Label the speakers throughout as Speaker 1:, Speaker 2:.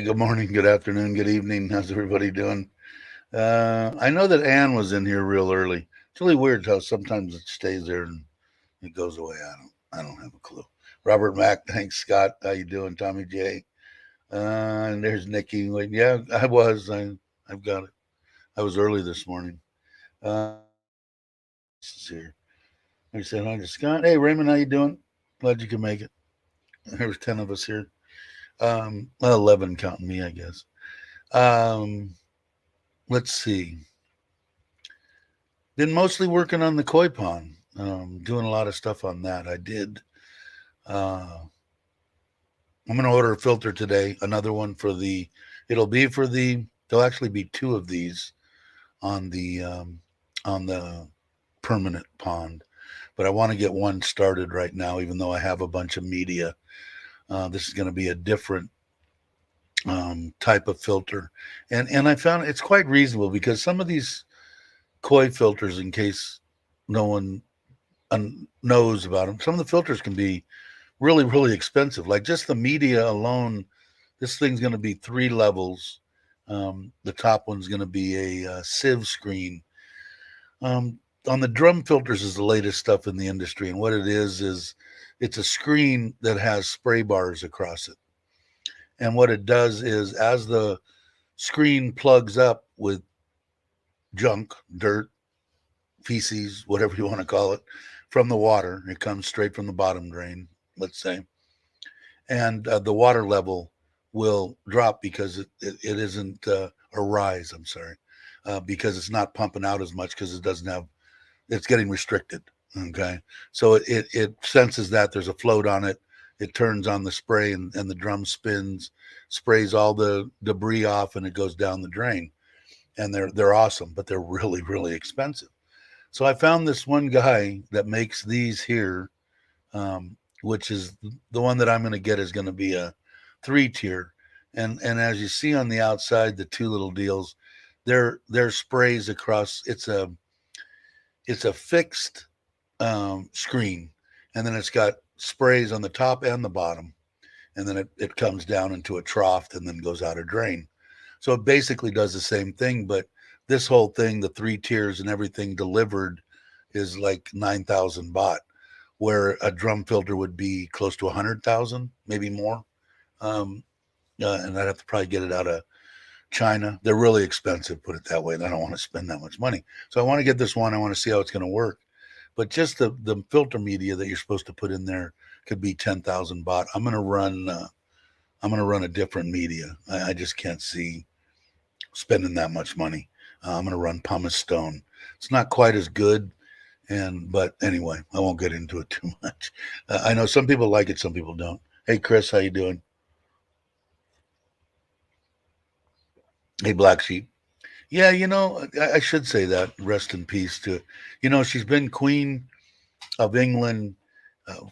Speaker 1: good morning, good afternoon, good evening. How's everybody doing? I know that Ann was in here real early. It's really weird how sometimes it stays there and it goes away. I don't have a clue. Robert Mack, thanks Scott. How you doing? Tommy J. And there's Nikki. Wait, yeah, I've got it. I was early this morning. This is here. I said hi to Scott. Hey Raymond, how you doing? Glad you could make it. There's 10 of us here. Well, 11 counting me, I guess. Um, let's see. Been mostly working on the koi pond, doing a lot of stuff on that. I did. Uh, I'm going to order a filter today. Another one for the. It'll be for the. There'll actually be two of these on the permanent pond, but I want to get one started right now. Even though I have a bunch of media, this is going to be a different type of filter, and I found it's quite reasonable because some of these koi filters, in case no one knows about them. Some of the filters can be really, really expensive. Like just the media alone, this thing's going to be three levels. The top one's going to be a sieve screen. On the drum filters is the latest stuff in the industry, and what it is it's a screen that has spray bars across it. And what it does is, as the screen plugs up with junk, dirt, feces, whatever you want to call it, from the water. It comes straight from the bottom drain, let's say. And the water level will drop because it isn't, or rise, I'm sorry, because it's not pumping out as much because it doesn't have, it's getting restricted. Okay. So it senses that there's a float on it. It turns on the spray and the drum spins, sprays all the debris off, and it goes down the drain. And they're awesome, but they're really, really expensive. So I found this one guy that makes these here, which is the one that I'm going to get is going to be a 3 tier, and as you see on the outside, the two little deals, they're sprays across. It's a fixed screen, and then it's got sprays on the top and the bottom, and then it comes down into a trough and then goes out a drain. So it basically does the same thing, but this whole thing, the 3 tiers and everything delivered, is like 9,000 baht, where a drum filter would be close to 100,000, maybe more. Um, and I'd have to probably get it out of China. They're really expensive, put it that way. And I don't want to spend that much money. So I want to get this one. I want to see how it's going to work. But just the filter media that you're supposed to put in there could be 10,000 baht. I'm going to run a different media. I just can't see spending that much money. I'm going to run pumice stone. It's not quite as good, but anyway, I won't get into it too much. I know some people like it, some people don't. Hey, Chris, how you doing? Hey, Black Sheep. Yeah, I should say that. Rest in peace to, she's been Queen of England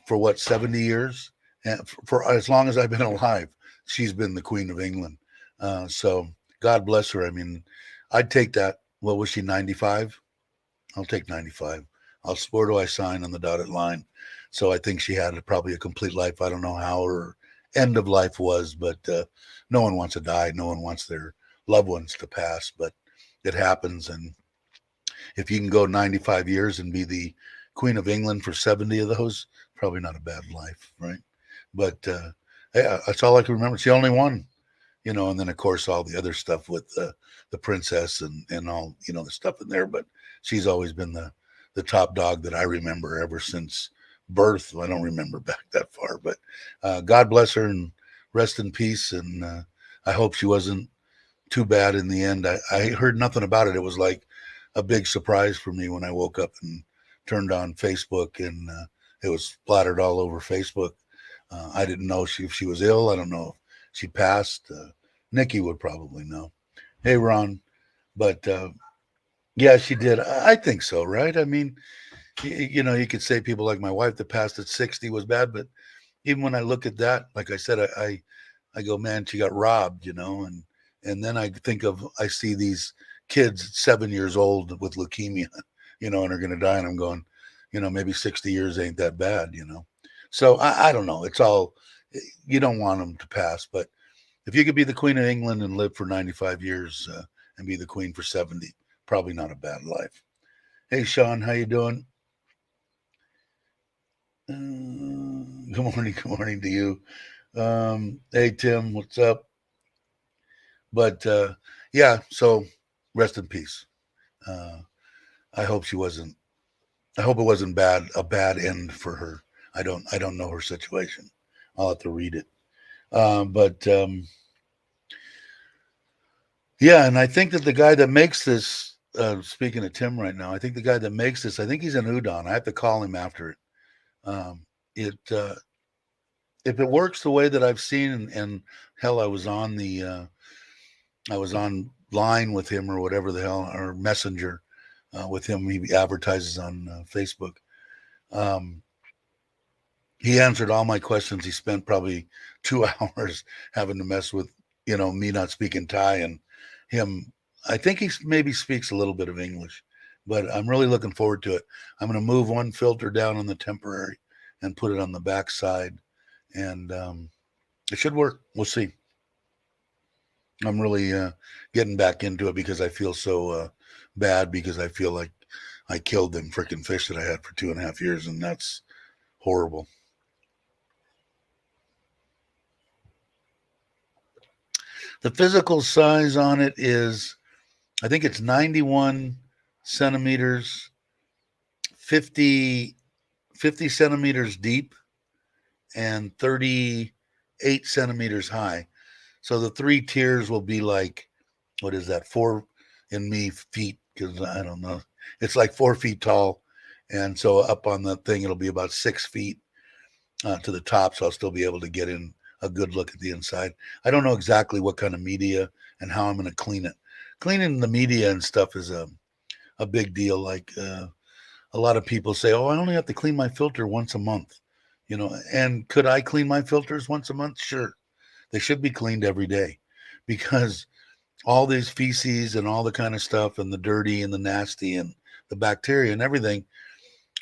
Speaker 1: for what, 70 years? And for as long as I've been alive, she's been the Queen of England. So God bless her. I mean, I'd take that. What was she, 95? I'll take 95. Where do I sign on the dotted line? So I think she had probably a complete life. I don't know how her end of life was, but no one wants to die. No one wants their loved ones to pass, but it happens. And if you can go 95 years and be the Queen of England for 70 of those, probably not a bad life, right? But yeah, that's all I can remember. It's the only one, and then of course all the other stuff with the princess and all, the stuff in there. But she's always been the top dog that I remember ever since birth. I don't remember back that far, but God bless her and rest in peace. And I hope she wasn't too bad in the end. I heard nothing about it. It was like a big surprise for me when I woke up and turned on Facebook, and it was splattered all over Facebook. I didn't know if she was ill. I don't know if she passed. Nikki would probably know. Hey, Ron. But yeah, she did. I think so, right? I mean, you could say people like my wife that passed at 60 was bad, but even when I look at that, like I said, I go, man, she got robbed, and then I see these kids 7 years old with leukemia, and are going to die, and I'm going, maybe 60 years ain't that bad. So I don't know. It's all, you don't want them to pass, but If you could be the Queen of England and live for 95 years and be the Queen for 70, probably not a bad life. Hey, Sean, how you doing? Good morning. Good morning to you. Hey, Tim, what's up? But yeah, so rest in peace. Uh, I hope she wasn't. I hope it wasn't a bad end for her. I don't know her situation. I'll have to read it. But yeah, and I think that the guy that makes this, speaking of Tim right now, I think the guy that makes this, I think he's an udon. I have to call him after it. It if it works the way that I've seen, and hell, I was on line with him or whatever the hell, or messenger with him. He advertises on Facebook. Um, he answered all my questions. He spent probably 2 hours having to mess with, me not speaking Thai and him. I think he maybe speaks a little bit of English, but I'm really looking forward to it. I'm going to move one filter down on the temporary and put it on the back side, and it should work. We'll see. I'm really getting back into it because I feel so bad, because I feel like I killed them freaking fish that I had for 2.5 years, and that's horrible. The physical size on it is, I think it's 91 centimeters, 50, 50 centimeters deep, and 38 centimeters high. So the three tiers will be like, what is that, four in me feet, because I don't know. It's like 4 feet tall. And so up on the thing, it'll be about 6 feet to the top. So I'll still be able to get in a good look at the inside. I don't know exactly what kind of media and how I'm going to clean it. Cleaning the media and stuff is a big deal. Like a lot of people say, oh, I only have to clean my filter once a month. And could I clean my filters once a month? Sure. They should be cleaned every day, because all these feces and all the kind of stuff, and the dirty and the nasty and the bacteria and everything,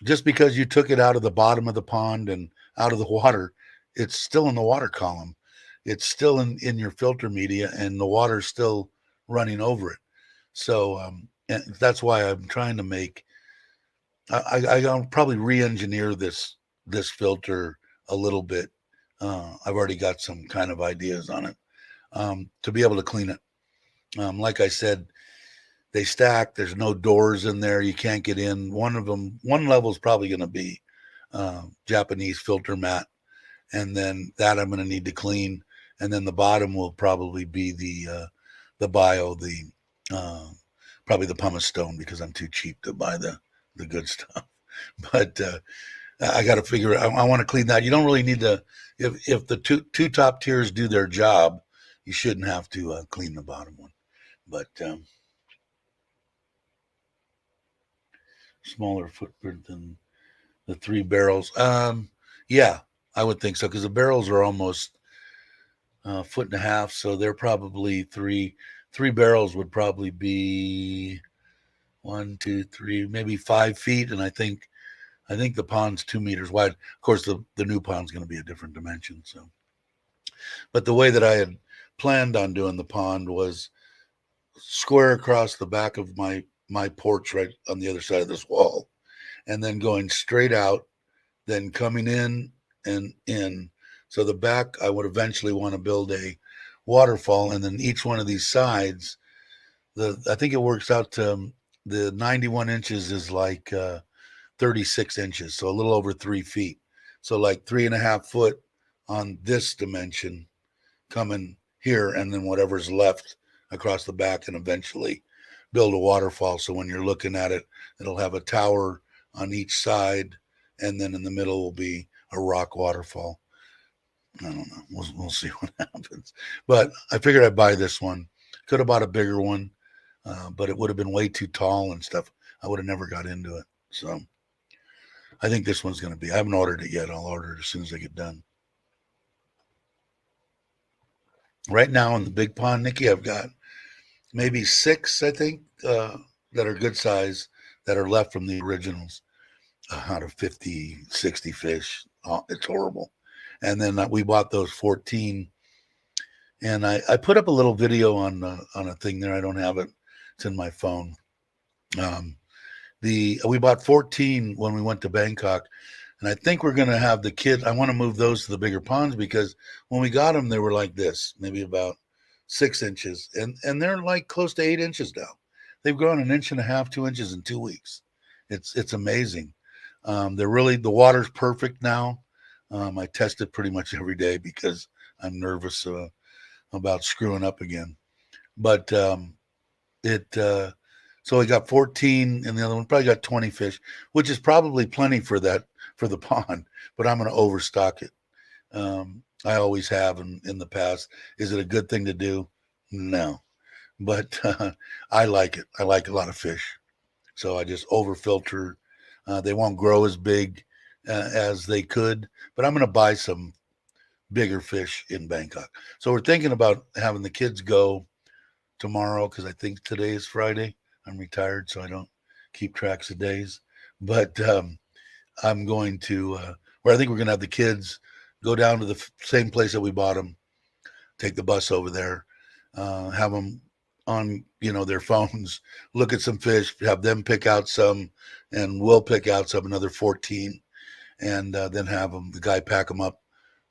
Speaker 1: just because you took it out of the bottom of the pond and out of the water, it's still in the water column. It's still in your filter media, and the water's still running over it. So and that's why I'm trying to make. I'll probably re-engineer this filter a little bit. I've already got some kind of ideas on it to be able to clean it. Like I said, they stack. There's no doors in there. You can't get in. One level is probably going to be Japanese filter mat, and then that I'm going to need to clean. And then the bottom will probably be the bio, the probably the pumice stone, because I'm too cheap to buy the good stuff. But I got to figure. I want to clean that. You don't really need to. If the two top tiers do their job, you shouldn't have to clean the bottom one. But smaller footprint than the three barrels. Yeah, I would think so, because the barrels are almost a foot and a half, so they're probably three barrels would probably be 1, 2, 3, maybe 5 feet, and I think the pond's 2 meters wide. Of course, the new pond's going to be a different dimension. So, but the way that I had planned on doing the pond was square across the back of my porch, right on the other side of this wall, and then going straight out, then coming in and in. So the back, I would eventually want to build a waterfall, and then each one of these sides, I think it works out to the 91 inches is like 36 inches, so a little over 3 feet. So like 3.5 foot on this dimension coming here, and then whatever's left across the back, and eventually build a waterfall. So when you're looking at it, it'll have a tower on each side, and then in the middle will be a rock waterfall. I don't know. We'll see what happens. But I figured I'd buy this one. Could have bought a bigger one, but it would have been way too tall and stuff. I would have never got into it. So I think this one's going to be. I haven't ordered it yet. I'll order it as soon as I get done. Right now in the big pond, Nikki, I've got maybe 6, I think, that are good size, that are left from the originals out of 50, 60 fish. Oh, it's horrible. And then we bought those 14 And I put up a little video on a thing there. I don't have it. It's in my phone. Um, we bought 14 when we went to Bangkok, and I think we're going to have the kid. I want to move those to the bigger ponds because when we got them, they were like this, maybe about 6 inches, and they're like close to 8 inches now. They've grown an inch and a half, 2 inches in 2 weeks. It's amazing. They're really the water's perfect now. I test it pretty much every day because I'm nervous about screwing up again. But it so we got 14, and the other one probably got 20 fish, which is probably plenty for the pond. But I'm going to overstock it. I always have in the past. Is it a good thing to do? No, but I like it. I like a lot of fish, so I just overfilter. They won't grow as big as they could, but I'm going to buy some bigger fish in Bangkok. So we're thinking about having the kids go tomorrow because I think today is Friday. I'm retired, so I don't keep tracks of days. But I'm going to, where I think we're going to have the kids go down to the same place that we bought them, take the bus over there, have them on, their phones, look at some fish, have them pick out some, and we'll pick out some, another 14, and then have them, the guy pack them up,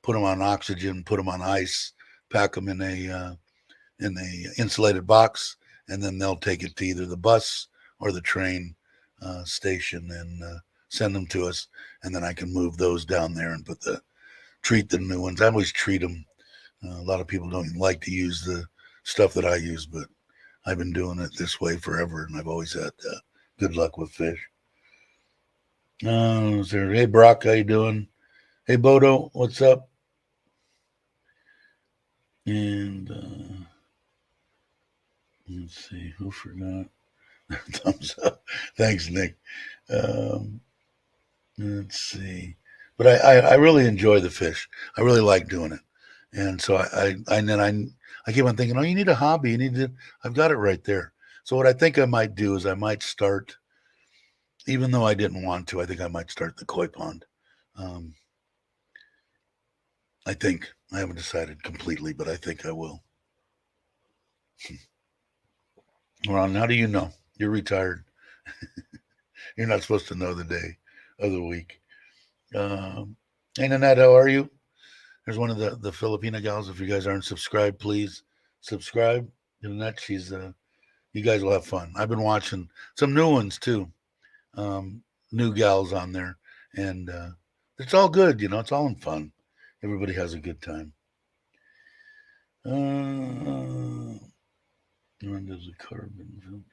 Speaker 1: put them on oxygen, put them on ice, pack them in a insulated box, and then they'll take it to either the bus or the train station and send them to us, and then I can move those down there and treat the new ones. I always treat them. A lot of people don't even like to use the stuff that I use, but I've been doing it this way forever, and I've always had good luck with fish. Hey Brock, how you doing? Hey Bodo, what's up? And let's see, who forgot? Thumbs up. Thanks, Nick. Um, let's see. But I really enjoy the fish. I really like doing it. And so I keep on thinking, oh, you need a hobby. I've got it right there. So what I think I might do is I might start, even though I didn't want to, I think I might start the koi pond. Um, I think I haven't decided completely, but I think I will. Ron, how do you know? You're retired. You're not supposed to know the day of the week. Hey, Nanette, how are you? There's one of the Filipina gals. If you guys aren't subscribed, please subscribe. Nanette, you guys will have fun. I've been watching some new ones too. New gals on there, and it's all good. It's all in fun. Everybody has a good time. When does the carbon?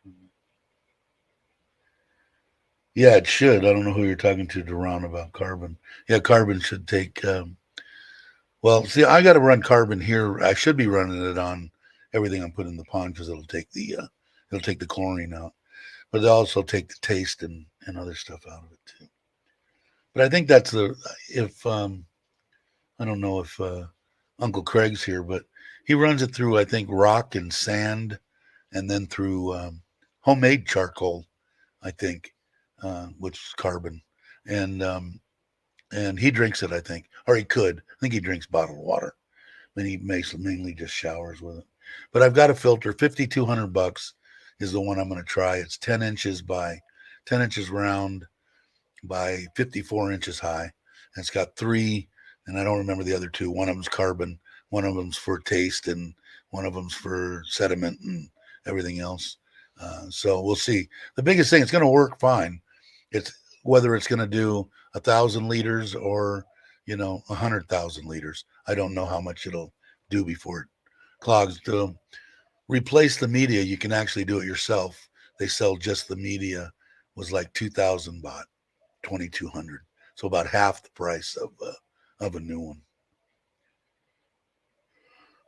Speaker 1: Yeah, it should. I don't know who you're talking to, Duran, about carbon. Yeah, carbon should take. Well, see, I got to run carbon here. I should be running it on everything I'm putting in the pond because it'll take the chlorine out, but it'll also take the taste and other stuff out of it too. But I think that's if I don't know if Uncle Craig's here, but he runs it through I think rock and sand, and then through homemade charcoal, I think, which is carbon, and um, and he drinks it, I think, or he could. I think he drinks bottled water. And he makes mainly just showers with it. But I've got a filter. $5,200 is the one I'm going to try. It's 10 inches by 10 inches round by 54 inches high. And it's got three, and I don't remember the other two. One of them's carbon, one of them's for taste, and one of them's for sediment and everything else. So we'll see. The biggest thing, it's going to work fine. It's whether it's going to do 1,000 liters or 100,000 liters. I don't know how much it'll do before it clogs. To replace the media, you can actually do it yourself. They sell just the media. Was like 2,000 baht, 2,200. So about half the price of a new one.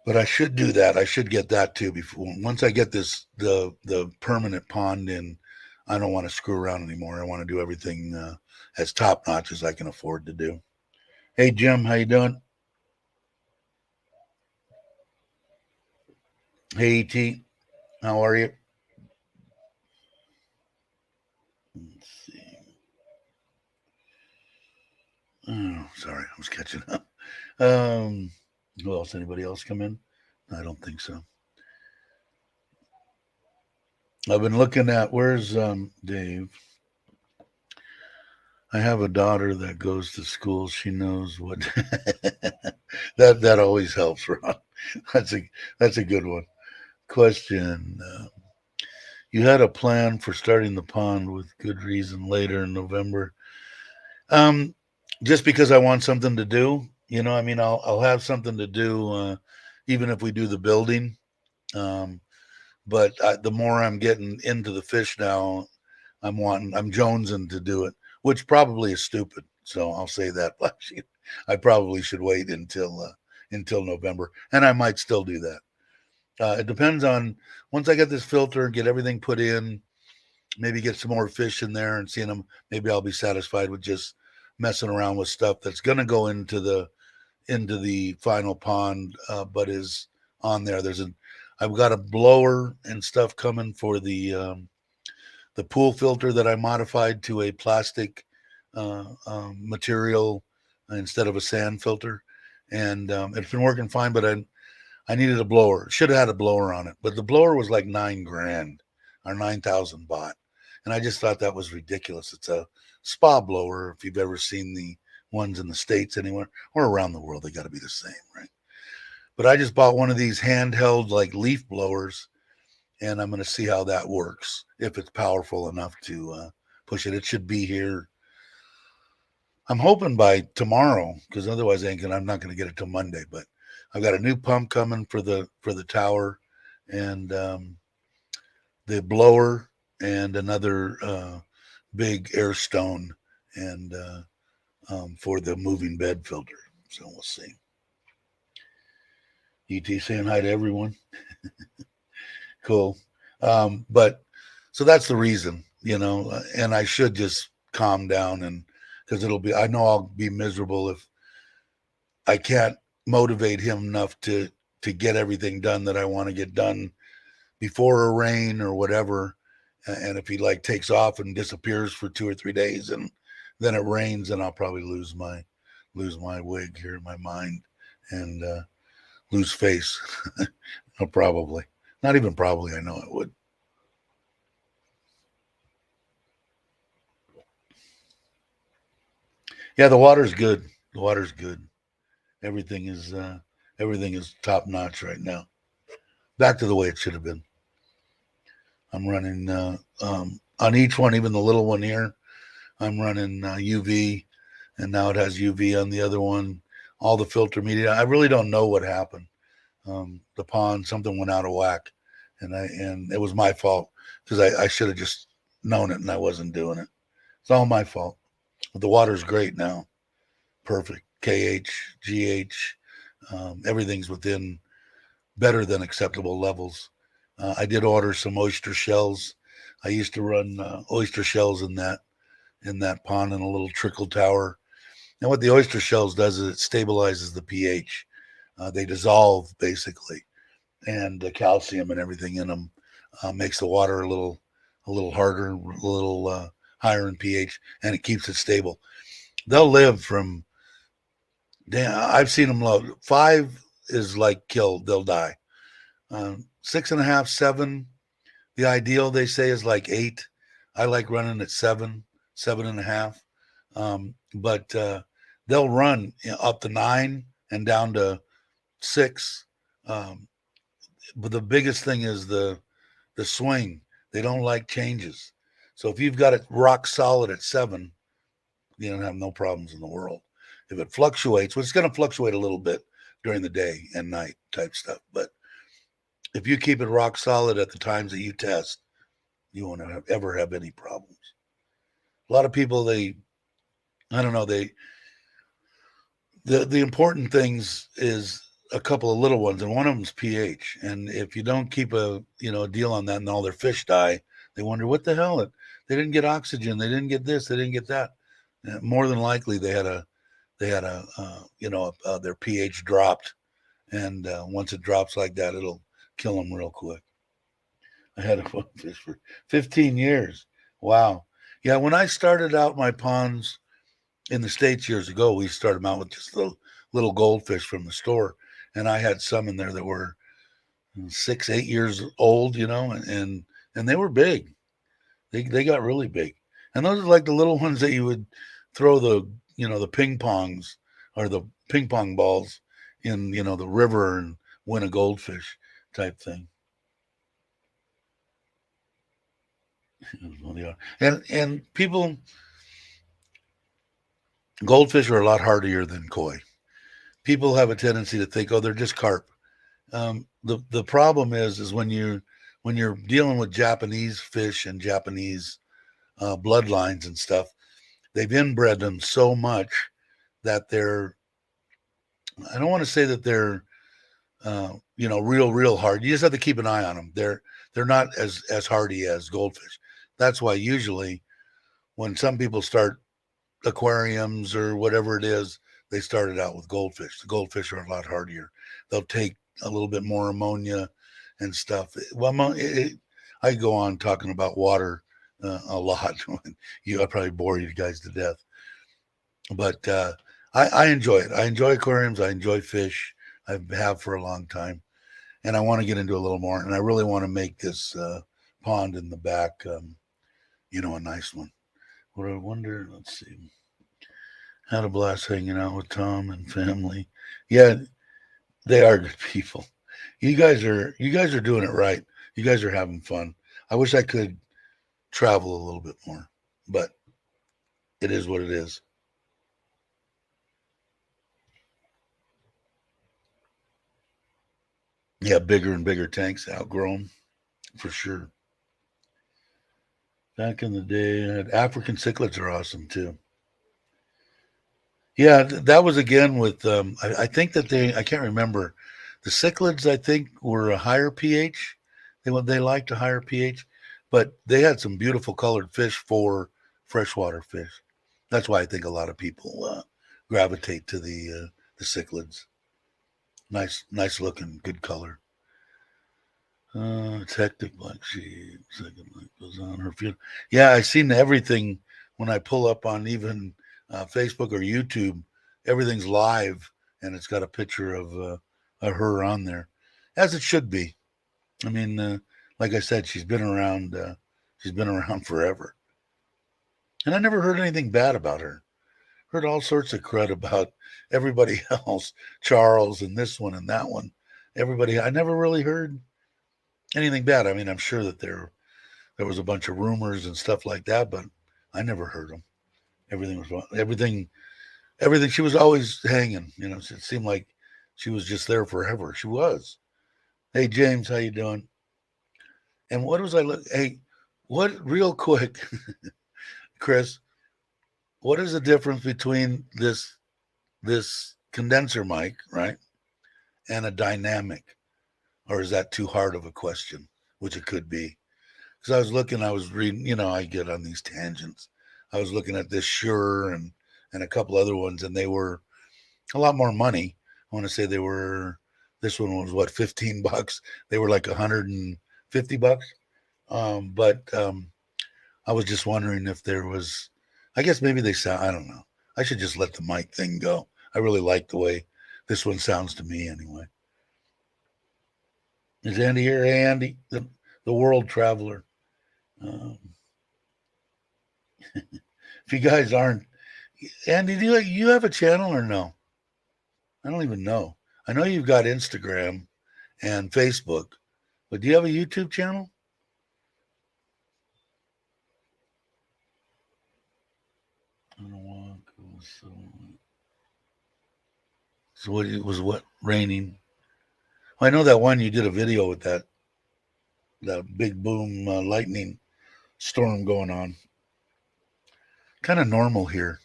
Speaker 1: But I should do that. I should get that too before once I get the permanent pond in. I don't want to screw around anymore. I want to do everything as top notch as I can afford to do. Hey Jim, how you doing? Hey ET, how are you? Let's see. Oh, sorry, I was catching up. Um, who else? Anybody else come in? I don't think so. I've been looking at where's Dave. I have a daughter that goes to school. She knows what that always helps, Ron. That's a good one. Question: You had a plan for starting the pond with good reason later in November. Um, just because I want something to do. I mean, I'll have something to do, even if we do the building. Um, but the more I'm getting into the fish now, I'm jonesing to do it, which probably is stupid. So I'll say that. I probably should wait until November, and I might still do that. It depends on once I get this filter and get everything put in, maybe get some more fish in there and seeing them. Maybe I'll be satisfied with just messing around with stuff that's going to go into the final pond, but is on there. I've got a blower and stuff coming for the pool filter that I modified to a plastic material instead of a sand filter, and it's been working fine. But I needed a blower. Should have had a blower on it, but the blower was like $9,000 or 9,000 baht, and I just thought that was ridiculous. It's a spa blower. If you've ever seen the ones in the States anywhere or around the world, they got to be the same, right? But I just bought one of these handheld like leaf blowers, and I'm going to see how that works. If it's powerful enough to push it, it should be here. I'm hoping by tomorrow, because otherwise I'm not going to get it till Monday. But I've got a new pump coming for the tower, and the blower, and another big air stone, and for the moving bed filter. So we'll see. ET saying hi to everyone. Cool. But so that's the reason, and I should just calm down, and because I know I'll be miserable if I can't motivate him enough to get everything done that I want to get done before a rain or whatever. And if he like takes off and disappears for 2 or 3 days and then it rains, then I'll probably lose my wig here in my mind, and lose face. No, probably. Not even probably, I know it would. Yeah, the water's good. The water's good. Everything is uh, everything is top notch right now. Back to the way it should have been. I'm running on each one, even the little one here. I'm running UV, and now it has UV on the other one. All the filter media. I really don't know what happened. The pond, something went out of whack, and it was my fault because I should have just known it and I wasn't doing it. It's all my fault. But the water's great now. Perfect. KH, GH, everything's within better than acceptable levels. I did order some oyster shells. I used to run oyster shells in that pond in a little trickle tower. And what the oyster shells does is it stabilizes the pH. They dissolve basically, and the calcium and everything in them makes the water a little harder, a little higher in pH, and it keeps it stable. They'll live from. Damn, I've seen them low. 5 is like killed; they'll die. 6.5, 7. The ideal they say is like 8. I like running at 7, 7.5. But they'll run up to 9 and down to 6. Um, but the biggest thing is the swing. They don't like changes. So if you've got it rock solid at 7, you don't have no problems in the world. If it fluctuates, well, it's going to fluctuate a little bit during the day and night type stuff. But if you keep it rock solid at the times that you test, you won't ever have any problems. A lot of people, I don't know, the important things is a couple of little ones, and one of them is pH. And if you don't keep a deal on that, and all their fish die, they wonder what the hell. They didn't get oxygen. They didn't get this. They didn't get that. More than likely, they had their pH dropped, and once it drops like that, it'll kill them real quick. I had a fish for 15 years. Wow. Yeah, when I started out my ponds in the States years ago, we started them out with just little goldfish from the store. And I had some in there that were 6, 8 years old, and they were big. They got really big, and those are like the little ones that you would throw the ping pongs or the ping pong balls in the river and win a goldfish type thing. Well, they are. And people, goldfish are a lot hardier than koi. People have a tendency to think, oh, they're just carp. The problem is when you're dealing with Japanese fish and Japanese bloodlines and stuff, they've inbred them so much that they're, I don't want to say that they're real hard. You just have to keep an eye on them. They're not as hardy as goldfish. That's why usually when some people start aquariums or whatever it is, they started out with goldfish. The goldfish are a lot hardier. They'll take a little bit more ammonia and stuff. Well, I go on talking about water a lot. I probably bore you guys to death, but I enjoy it. I enjoy aquariums. I enjoy fish. I have for a long time, and I want to get into a little more. And I really want to make this pond in the back, a nice one. What I wonder, let's see. Had a blast hanging out with Tom and family. Yeah, they are good people. You guys are doing it right. You guys are having fun. I wish I could travel a little bit more, but it is what it is. Yeah, bigger and bigger tanks, outgrown for sure. Back in the day, African cichlids are awesome too. Yeah, that was again with I think that I can't remember. The cichlids I think were a higher pH. They liked a higher pH, but they had some beautiful colored fish for freshwater fish. That's why I think a lot of people gravitate to the cichlids. Nice looking, good color. Hectic Black Sheep. Second light goes on her funeral. Yeah, I seen everything when I pull up on even Facebook or YouTube. Everything's live, and it's got a picture of her on there, as it should be. I mean, like I said, she's been around. She's been around forever, and I never heard anything bad about her. Heard all sorts of crud about everybody else, Charles and this one and that one. Everybody, I never really heard anything bad. I mean, I'm sure that there was a bunch of rumors and stuff like that, but I never heard them. Everything was everything. She was always hanging. It seemed like she was just there forever. She was. Hey James, how you doing? And what was I look? Hey, what real quick, Chris? What is the difference between this condenser mic, right, and a dynamic? Or is that too hard of a question? Which it could be. Because I was reading, I get on these tangents. I was looking at this Shure and a couple other ones, and they were a lot more money. I want to say this one was what, $15? They were like $150. But I was just wondering if there was, I guess maybe they sound, I don't know. I should just let the mic thing go. I really like the way this one sounds to me anyway. Is Andy here? Hey, Andy, the world traveler. Um, if you guys aren't, Andy, do you have a channel or no? I don't even know. I know you've got Instagram and Facebook, but do you have a YouTube channel? I don't know. So what it was what raining? I know that one you did a video with that big boom lightning storm going on. Kind of normal here.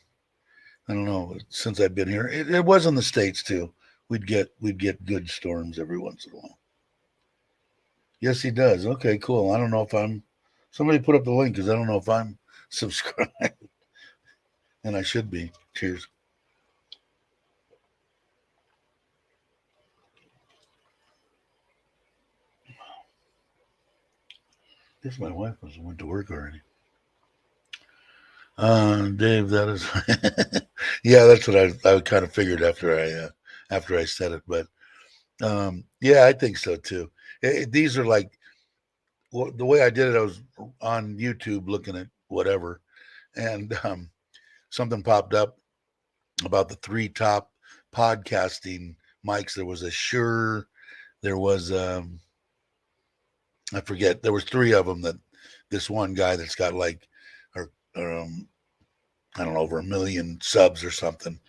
Speaker 1: I don't know. Since I've been here, it was in the States too. We'd get good storms every once in a while. Yes, he does. Okay, cool. I don't know if I'm. Somebody put up the link because I don't know if I'm subscribed, and I should be. Cheers. Guess my wife must have went to work already. Dave, that is, yeah, that's what I kind of figured after I said it, but yeah, I think so too. These are like, well, the way I did it, I was on YouTube looking at whatever, and something popped up about the 3 top podcasting mics. There was a Shure, there was I forget, there was 3 of them that this one guy that's got like, or I don't know, over 1 million subs or something.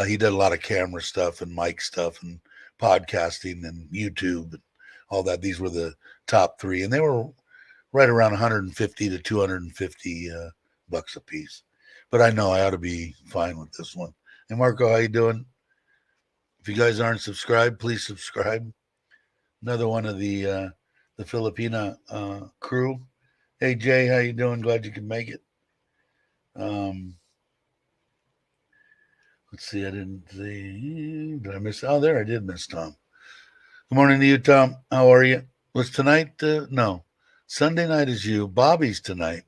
Speaker 1: He did a lot of camera stuff and mic stuff and podcasting and YouTube and all that. These were the top 3, and they were right around 150 to 250 bucks a piece. But I know I ought to be fine with this one. Hey, Marco, how you doing? If you guys aren't subscribed, please subscribe. Another one of the Filipina crew. Hey, Jay, how you doing? Glad you could make it. Let's see. I didn't see. Did I miss? Oh, there I did miss Tom. Good morning to you, Tom. How are you? Was tonight? No. Sunday night is you. Bobby's tonight.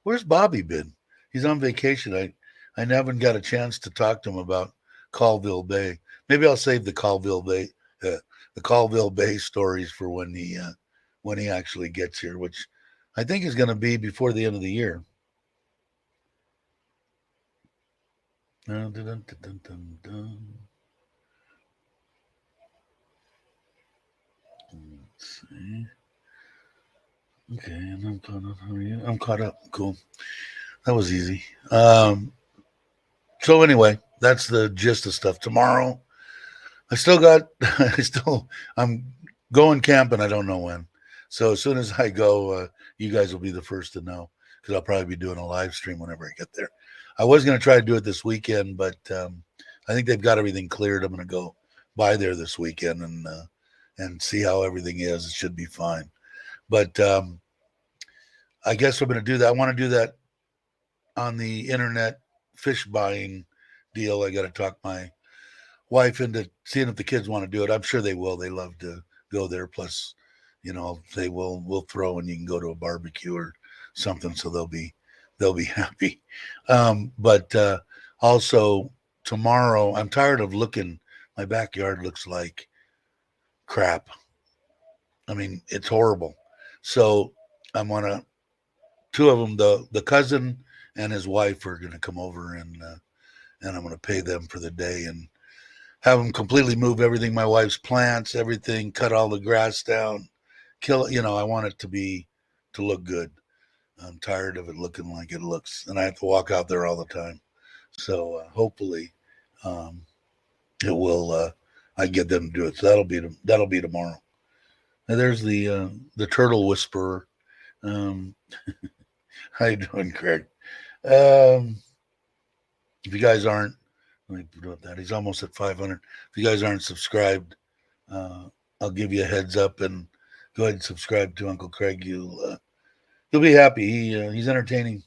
Speaker 1: Where's Bobby been? He's on vacation. I haven't got a chance to talk to him about Colville Bay. Maybe I'll save the Colville Bay stories for when he actually gets here, which I think is going to be before the end of the year. Let's see. Okay, and I'm caught up. How are you? I'm caught up. Cool. That was easy. So anyway, that's the gist of stuff. Tomorrow, I'm going camping. I don't know when. So as soon as I go, you guys will be the first to know, because I'll probably be doing a live stream whenever I get there. I was going to try to do it this weekend, but I think they've got everything cleared. I'm going to go by there this weekend and see how everything is. It should be fine. But I guess I'm going to do that. I want to do that on the internet fish buying deal. I got to talk my wife into seeing if the kids want to do it. I'm sure they will. They love to go there. Plus, we'll throw and you can go to a barbecue or something. So they'll be happy. But also tomorrow, I'm tired of looking. My backyard looks like crap. I mean, it's horrible. So I'm going to, 2 of them, the cousin and his wife are going to come over and I'm going to pay them for the day and have them completely move everything. My wife's plants, everything, cut all the grass down, kill it. I want it to look good. I'm tired of it looking like it looks, and I have to walk out there all the time. So hopefully it will. I get them to do it. So that'll be tomorrow. And there's the turtle whisperer. How you doing, Craig? If you guys aren't, let me put that. He's almost at 500. If you guys aren't subscribed, I'll give you a heads up and go ahead and subscribe to Uncle Craig. You'll be happy. He's entertaining.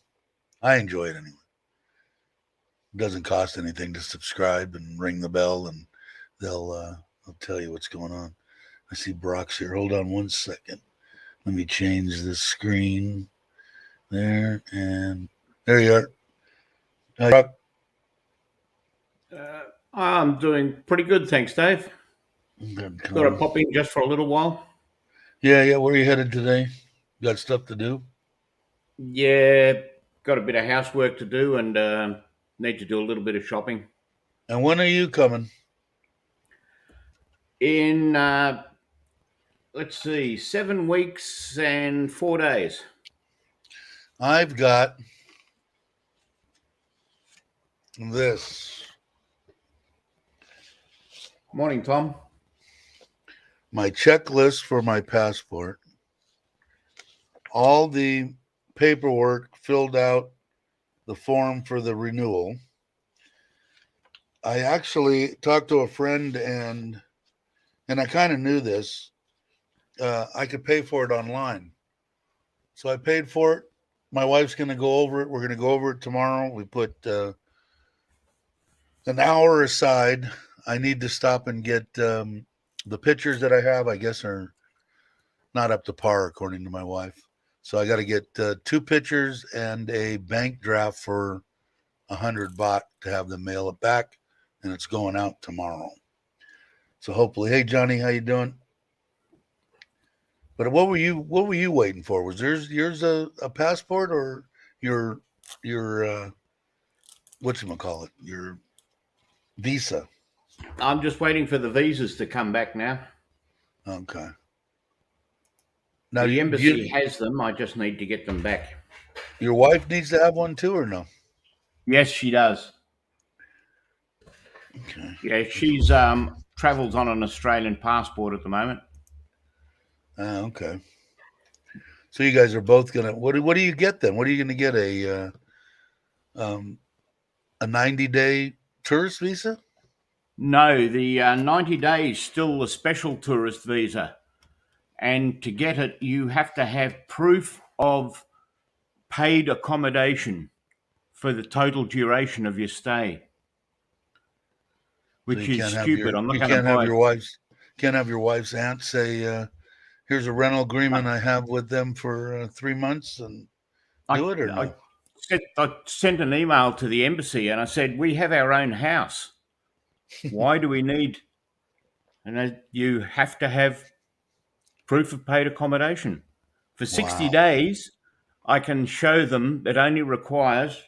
Speaker 1: I enjoy it anyway. It doesn't cost anything to subscribe and ring the bell, and they'll tell you what's going on. I see Brock's here. Hold on one second. Let me change the screen. There, and there you are. Brock.
Speaker 2: I'm doing pretty good, thanks, Dave.
Speaker 1: Good.
Speaker 2: Thought I'd pop in just for a little while.
Speaker 1: Yeah. Where are you headed today? Got stuff to do?
Speaker 2: Yeah, got a bit of housework to do and need to do a little bit of shopping.
Speaker 1: And when are you coming?
Speaker 2: In, let's see, 7 weeks and 4 days.
Speaker 1: I've got this.
Speaker 2: Morning, Tom.
Speaker 1: My checklist for my passport. All the paperwork filled out, the form for the renewal. I actually talked to a friend and I kind of knew this. I could pay for it online. So I paid for it. My wife's going to go over it. We're going to go over it tomorrow. We put an hour aside. I need to stop and get the pictures that I have, I guess, are not up to par, according to my wife. So I got to get 2 pictures and a bank draft for 100 baht to have them mail it back, and it's going out tomorrow. So hopefully, hey Johnny, how you doing? But what were you waiting for? Was yours a passport or your whatchamacallit, your visa?
Speaker 2: I'm just waiting for the visas to come back now.
Speaker 1: Okay. Now
Speaker 2: The embassy
Speaker 1: you
Speaker 2: has them. I just need to get them back.
Speaker 1: your wife needs to have one too, or no?
Speaker 2: Yes, she does.
Speaker 1: Okay.
Speaker 2: Yeah, she's travels on an Australian passport at the moment.
Speaker 1: Okay. So you guys are both gonna what do you get then? What are you gonna get um a 90-day tourist visa?
Speaker 2: No, the 90 days still a special tourist visa. And to get it, you have to have proof of paid accommodation for the total duration of your stay,
Speaker 1: So
Speaker 2: which is stupid. I'm not
Speaker 1: you
Speaker 2: going to
Speaker 1: can't have
Speaker 2: buy.
Speaker 1: your wife's aunt say, here's a rental agreement I have with them for 3 months and
Speaker 2: I,
Speaker 1: do it or
Speaker 2: I,
Speaker 1: no?
Speaker 2: I sent an email to the embassy and I said, we have our own house. Why do we need? And you have to have proof of paid accommodation. For 60
Speaker 1: Wow.
Speaker 2: days, I can show them it only requires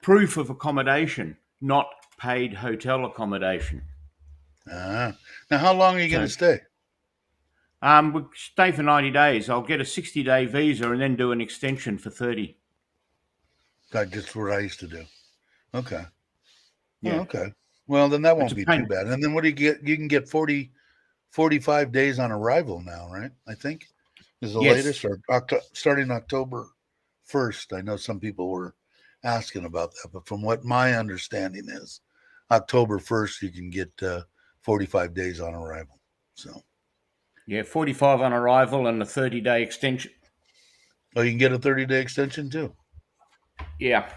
Speaker 2: proof of accommodation, not paid hotel accommodation.
Speaker 1: Now how long are you gonna
Speaker 2: So
Speaker 1: stay?
Speaker 2: we stay for 90 days. I'll get a 60-day visa and then do an extension for 30.
Speaker 1: That's just what I used to do. Okay. Oh,
Speaker 2: Yeah.
Speaker 1: okay. Well, then that
Speaker 2: It's
Speaker 1: won't
Speaker 2: a
Speaker 1: be too
Speaker 2: pain.
Speaker 1: bad. And then what do you get? You can get 45 days on arrival now, right? I think is the
Speaker 2: Yes.
Speaker 1: latest, or starting October 1st. I know some people were asking about that, but from what my understanding is, October 1st you can get 45 days on arrival. So,
Speaker 2: Yeah, 45 on arrival and a 30-day extension.
Speaker 1: oh, you can get a 30-day extension too.
Speaker 2: Yeah.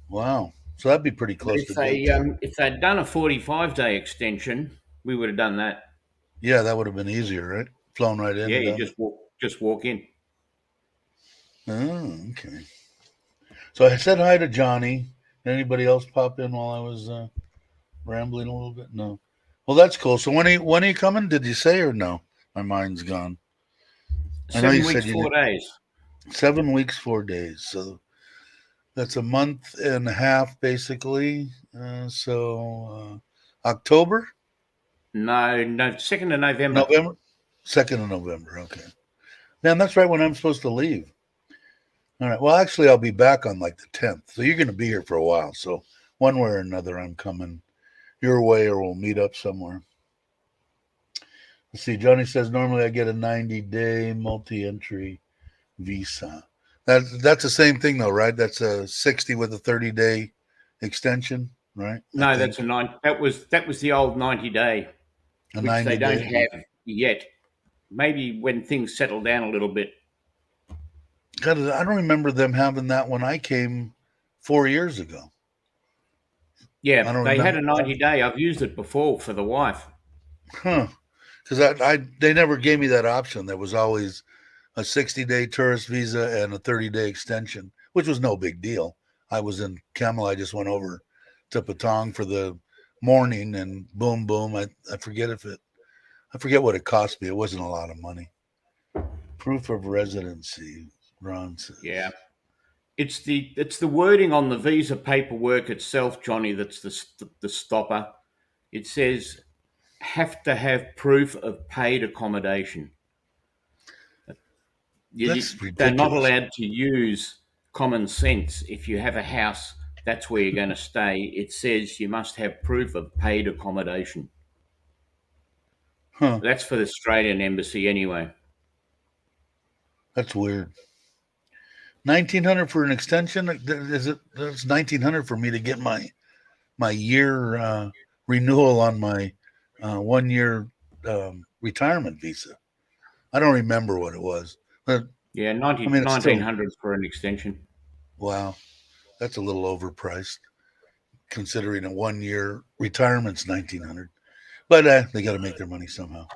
Speaker 1: Wow. So that'd be pretty
Speaker 2: But
Speaker 1: close to day two.
Speaker 2: if they'd done a 45-day extension, we would have done that.
Speaker 1: Yeah, that would have been easier, right? Flown right in
Speaker 2: Yeah,
Speaker 1: and
Speaker 2: you
Speaker 1: done it.
Speaker 2: just walk in.
Speaker 1: Oh, okay. So I said hi to Johnny. Anybody else pop in while I was rambling a little bit? No. Well, that's cool. So when are you coming? Did you say or no? My mind's gone. I know you
Speaker 2: 7
Speaker 1: said
Speaker 2: weeks,
Speaker 1: you
Speaker 2: 4 days.
Speaker 1: 7 weeks, 4 days. So that's a month and a half, basically. October,
Speaker 2: No, 2nd of November.
Speaker 1: November, 2nd of November. Okay. Man, that's right when I'm supposed to leave. All right. Well, actually, I'll be back on like the 10th. So you're going to be here for a while. So one way or another, I'm coming your way, or we'll meet up somewhere. Let's see. Johnny says normally I get a 90-day multi-entry visa. That's the same thing though, right? That's a 60 with a 30-day extension, right? I
Speaker 2: No, that's
Speaker 1: think
Speaker 2: a nine. That was the old 90-day,
Speaker 1: a
Speaker 2: which they don't
Speaker 1: 90-day.
Speaker 2: have yet. Maybe when things settle down a little bit.
Speaker 1: God, I don't remember them having that when I came 4 years ago. I
Speaker 2: Yeah,
Speaker 1: don't
Speaker 2: they had
Speaker 1: remember
Speaker 2: a
Speaker 1: that.
Speaker 2: 90-day. I've used it before for the wife.
Speaker 1: Huh. Because they never gave me that option. There was always a 60-day tourist visa and a 30-day extension, which was no big deal. I was in Camel. I just went over to Patong for the morning and boom, boom. I forget what it cost me. It wasn't a lot of money. Proof of residency, Ron
Speaker 2: Yeah,
Speaker 1: says.
Speaker 2: it's the wording on the visa paperwork itself, Johnny. That's the stopper. It says have to have proof of paid accommodation.
Speaker 1: That's
Speaker 2: They're not
Speaker 1: ridiculous.
Speaker 2: allowed to use common sense. If you have a house, that's where you're going to stay. It says you must have proof of paid accommodation.
Speaker 1: Huh.
Speaker 2: That's for the Australian embassy anyway.
Speaker 1: That's weird. 1,900 for an extension? Is it? That's 1,900 for me to get my year renewal on my 1 year retirement visa. I don't remember what it was, but
Speaker 2: Yeah,
Speaker 1: I
Speaker 2: 90,
Speaker 1: mean, it's still
Speaker 2: 1900 for an extension.
Speaker 1: wow. That's a little overpriced considering a 1 year retirement's 1,900. But they got to make their money somehow.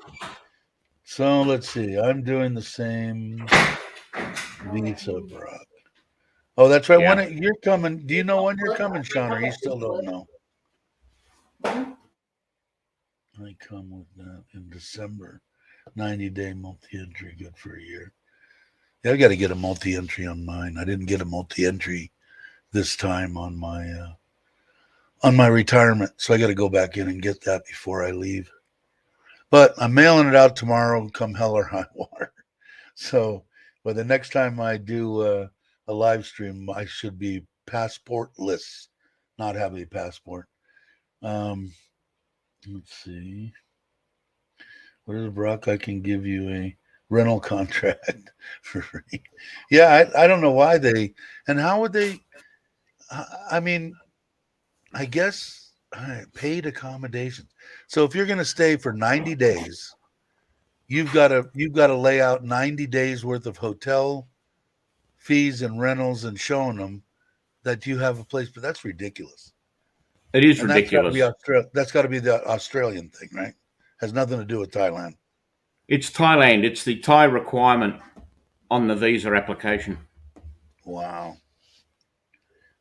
Speaker 1: So let's see. I'm doing the same visa, Brock. Oh, that's right.
Speaker 2: Yeah.
Speaker 1: You're coming? Do you know when you're coming, Sean? Or you still don't know? I come with that in December. 90-day multi-entry, good for a year. Yeah, I got to get a multi-entry on mine. I didn't get a multi-entry this time on my retirement, so I got to go back in and get that before I leave. But I'm mailing it out tomorrow, come hell or high water. So, but the next time I do a live stream, I should be passportless, not have a passport. Um, let's see. What is Brock? I can give you a rental contract for free. Yeah, I don't know why they, and how would they? I mean, I guess paid accommodations. So if you're going to stay for 90 days, you've got to lay out 90 days worth of hotel fees and rentals and showing them that you have a place. But that's ridiculous.
Speaker 2: It is
Speaker 1: And that's got to be
Speaker 2: ridiculous.
Speaker 1: That's got to be the Australian thing, right? Has nothing to do with Thailand.
Speaker 2: It's Thailand. It's the Thai requirement on the visa application.
Speaker 1: Wow,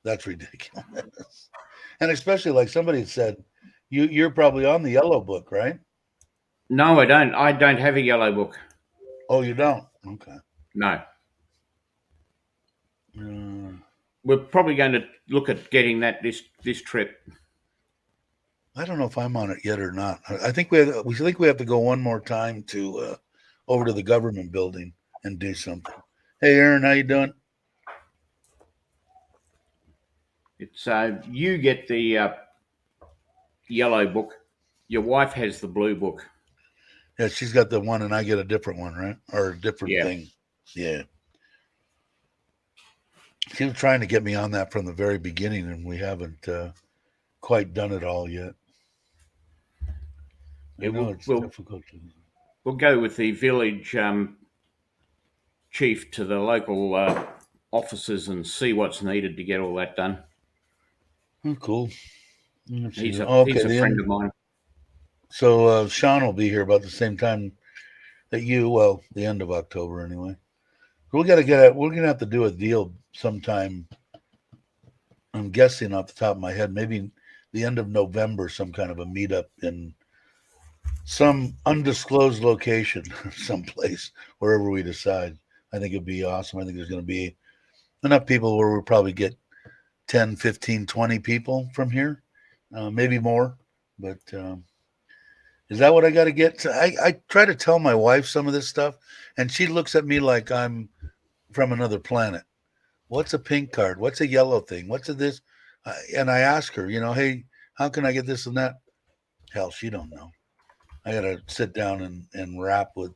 Speaker 1: that's ridiculous. And especially like somebody said, you're probably on the yellow book, right?
Speaker 2: No, I don't. I don't have a yellow book.
Speaker 1: Oh, you don't? Okay.
Speaker 2: No.
Speaker 1: Uh,
Speaker 2: We're probably going to look at getting that this trip.
Speaker 1: I don't know if I'm on it yet or not. I think we have to go one more time to over to the government building and do something. Hey, Aaron, how you doing?
Speaker 2: It's you get the yellow book. Your wife has the blue book.
Speaker 1: Yeah, she's got the one, and I get a different one, right? Or a different
Speaker 2: Yeah.
Speaker 1: thing. Yeah. She was trying to get me on that from the very beginning, and we haven't quite done it all yet.
Speaker 2: Yeah,
Speaker 1: I know it's difficult.
Speaker 2: We'll go with the village chief to the local offices and see what's needed to get all that done.
Speaker 1: Oh, cool.
Speaker 2: He's
Speaker 1: Okay,
Speaker 2: a friend of mine.
Speaker 1: So Sean will be here about the same time that you. Well, the end of October anyway. We got to get it. We're gonna have to do a deal sometime. I'm guessing off the top of my head, maybe the end of November, some kind of a meetup in some undisclosed location, someplace, wherever we decide. I think it'd be awesome. I think there's going to be enough people where we'll probably get 10, 15, 20 people from here, maybe more. But is that what I got to get? I try to tell my wife some of this stuff, and she looks at me like I'm from another planet. What's a pink card? What's a yellow thing? What's a this? And I ask her, hey, how can I get this and that? Hell, she don't know. I got to sit down and rap with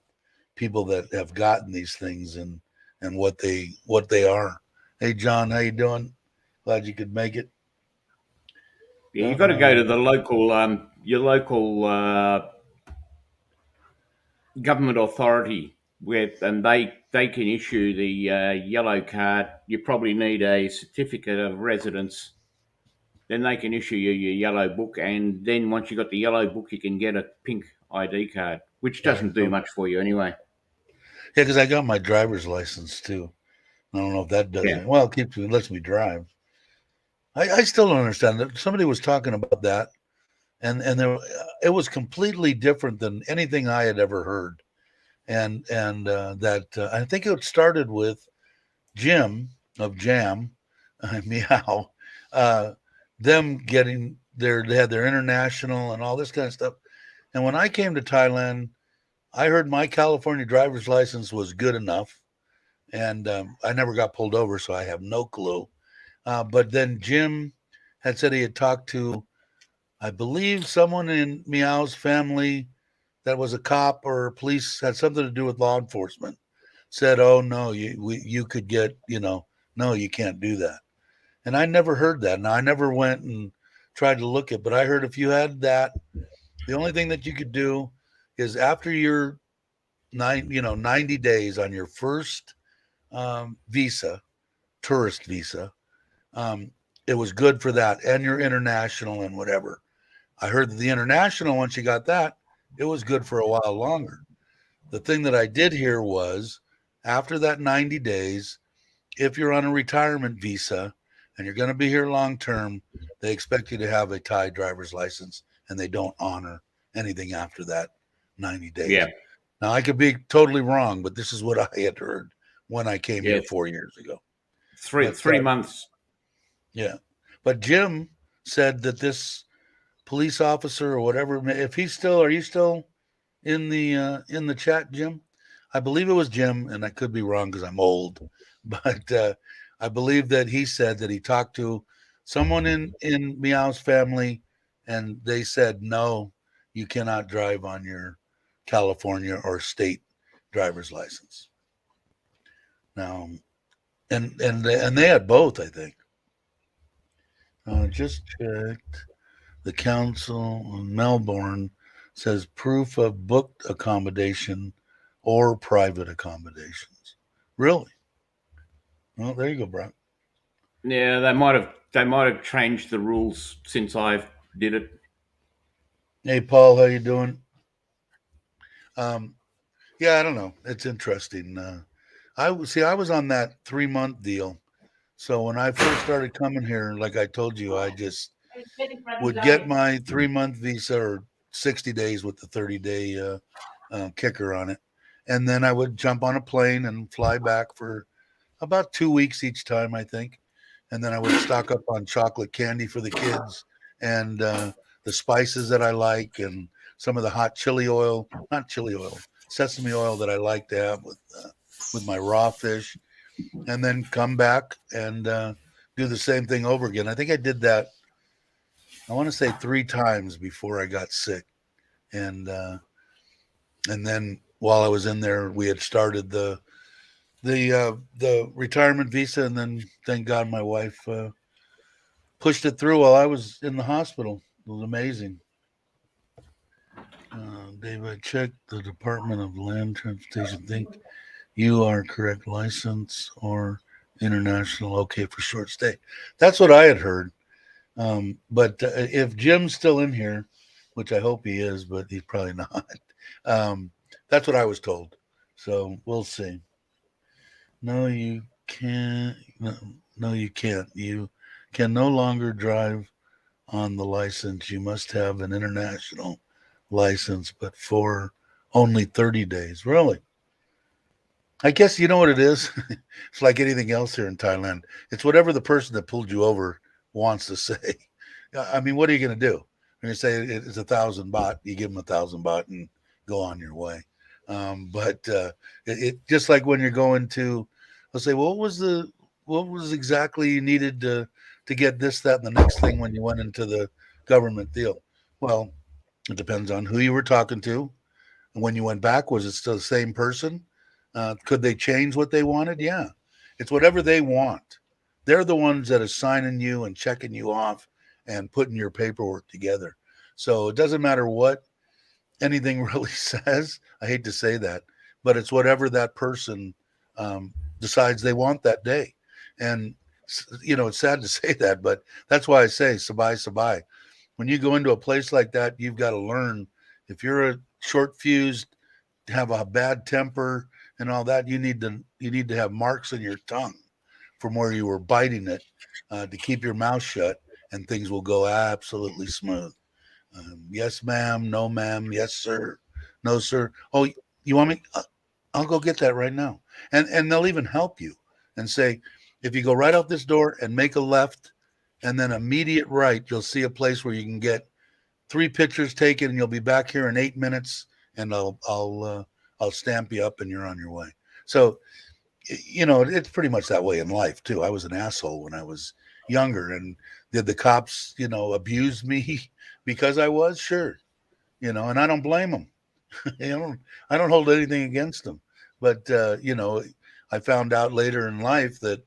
Speaker 1: people that have gotten these things and what they are. Hey, John, how you doing? Glad you could make it.
Speaker 2: Yeah, you've got to go to the local your local government authority and they can issue the yellow card. You probably need a certificate of residence. Then they can issue you your yellow book, and then once you got the yellow book, you can get a pink ID card, which doesn't do much for you anyway.
Speaker 1: Yeah, because I got my driver's license too. I don't know if that does it. Well, it lets me drive. I still don't understand that. Somebody was talking about that, and it was completely different than anything I had ever heard. And that I think it started with Jim of Jam, Meow, them getting they had their international and all this kind of stuff. And when I came to Thailand, I heard my California driver's license was good enough, and I never got pulled over, so I have no clue. But then Jim had said he had talked to, I believe, someone in Meow's family that was a cop or police, had something to do with law enforcement. Said, "Oh no, you could get, no, you can't do that." And I never heard that. Now I never went and tried to look it, but I heard if you had that, the only thing that you could do is after your 90 days on your first visa, tourist visa, it was good for that, and your international and whatever. I heard that the international, once you got that, it was good for a while longer. The thing that I did hear was after that 90 days, if you're on a retirement visa and you're going to be here long term, they expect you to have a Thai driver's license, and they don't honor anything after that 90 days.
Speaker 2: Yeah.
Speaker 1: Now, I could be totally wrong, but this is what I had heard when I came
Speaker 2: Yeah,
Speaker 1: here 4 years ago.
Speaker 2: three
Speaker 1: But
Speaker 2: three months.
Speaker 1: yeah, but Jim said that this police officer or whatever, if he's still, are you still in the chat, Jim? I believe it was Jim, and I could be wrong because I'm old, but I believe that he said that he talked to someone in Meow's family, and they said no, you cannot drive on your California or state driver's license. Now, and they had both, I think. Just checked. The council in Melbourne says proof of booked accommodation or private accommodations. Really? Well, there you go, Brock.
Speaker 2: Yeah, they might have changed the rules since I did it.
Speaker 1: Hey, Paul, how you doing? Um, yeah, I don't know. It's interesting. I was on that 3 month deal. So when I first started coming here, like I told you, I just would get my 3 month visa or 60 days with the 30-day kicker on it. And then I would jump on a plane and fly back for about 2 weeks each time, I think. And then I would stock up on chocolate candy for the kids and the spices that I like and some of the hot chili oil, not chili oil, sesame oil that I like to have with my raw fish, and then come back and do the same thing over again. I think I did that. I want to say 3 times before I got sick, and then while I was in there, we had started the retirement visa, and then thank God my wife pushed it through while I was in the hospital. It was amazing. Dave, I checked the Department of Land Transportation. Think you are correct license or international okay for short stay. That's what I had heard. But if Jim's still in here, which I hope he is, but he's probably not. That's what I was told. So we'll see. No, you can't. No, no, you can't. You can no longer drive on the license. You must have an international license, but for only 30 days. Really? I guess you know what it is? It's like anything else here in Thailand. It's whatever the person that pulled you over wants to say. I mean, what are you going to do? When you say it's 1,000 baht, you give them 1,000 baht and go on your way. But it just like when you're going to, let's say, what was exactly you needed to get this, that, and the next thing when you went into the government deal? Well, it depends on who you were talking to. And when you went back, was it still the same person? Could they change what they wanted? Yeah. It's whatever they want. They're the ones that are signing you and checking you off and putting your paperwork together. So it doesn't matter what anything really says. I hate to say that, but it's whatever that person decides they want that day. And, it's sad to say that, but that's why I say sabai sabai. When you go into a place like that, you've got to learn. If you're a short fused, have a bad temper and all that, you need to have marks in your tongue from where you were biting it to keep your mouth shut, and things will go absolutely smooth. Yes, ma'am. No, ma'am. Yes, sir. No, sir. Oh, you want me? I'll go get that right now. And they'll even help you and say, if you go right out this door and make a left and then immediate right, you'll see a place where you can get 3 pictures taken, and you'll be back here in 8 minutes, and I'll stamp you up, and you're on your way. So, it's pretty much that way in life too. I was an asshole when I was younger, and did the cops, abuse me because I was? Sure, and I don't blame them. I don't hold anything against them, but I found out later in life that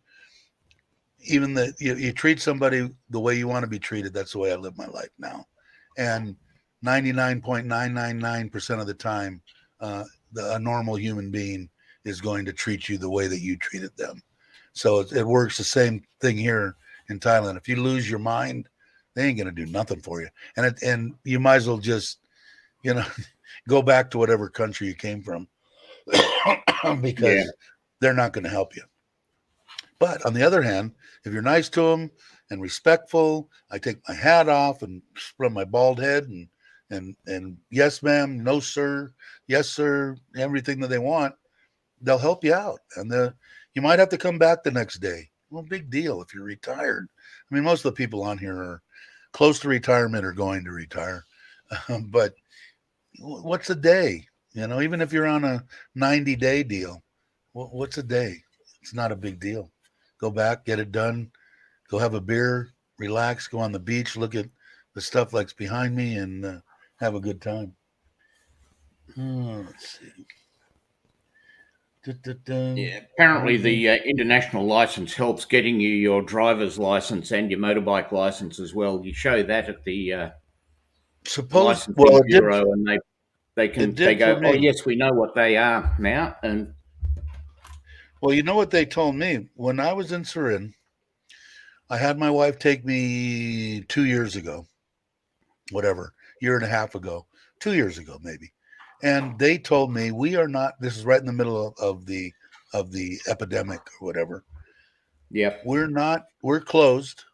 Speaker 1: even that you treat somebody the way you want to be treated. That's the way I live my life now, and 99.999% of the time, a normal human being is going to treat you the way that you treated them. So it works the same thing here in Thailand. If you lose your mind, they ain't going to do nothing for you, and you might as well just you know go back to whatever country you came from
Speaker 2: Yeah.
Speaker 1: because they're not going to help you. But on the other hand, if you're nice to them and respectful, I take my hat off and rub my bald head and and yes, ma'am, no, sir, yes, sir, everything that they want, they'll help you out. And you might have to come back the next day. Well, big deal if you're retired. I mean, most of the people on here are close to retirement or going to retire. But what's a day? Even if you're on a 90-day deal, what's a day? It's not a big deal. Go back, get it done, go have a beer, relax, go on the beach, look at the stuff like behind me, and have a good time. Let's see.
Speaker 2: Yeah, apparently the international license helps getting you your driver's license and your motorbike license as well. You show that at the licensing
Speaker 1: It did.
Speaker 2: bureau, and they
Speaker 1: It
Speaker 2: they
Speaker 1: did for
Speaker 2: go, oh
Speaker 1: me.
Speaker 2: yes, we know what they are now, and
Speaker 1: Well, you know what they told me when I was in Surin. I had my wife take me 2 years ago, whatever, year and a half ago, 2 years ago maybe, and they told me we are not. This is right in the middle of the epidemic or whatever.
Speaker 2: yep,
Speaker 1: We're closed.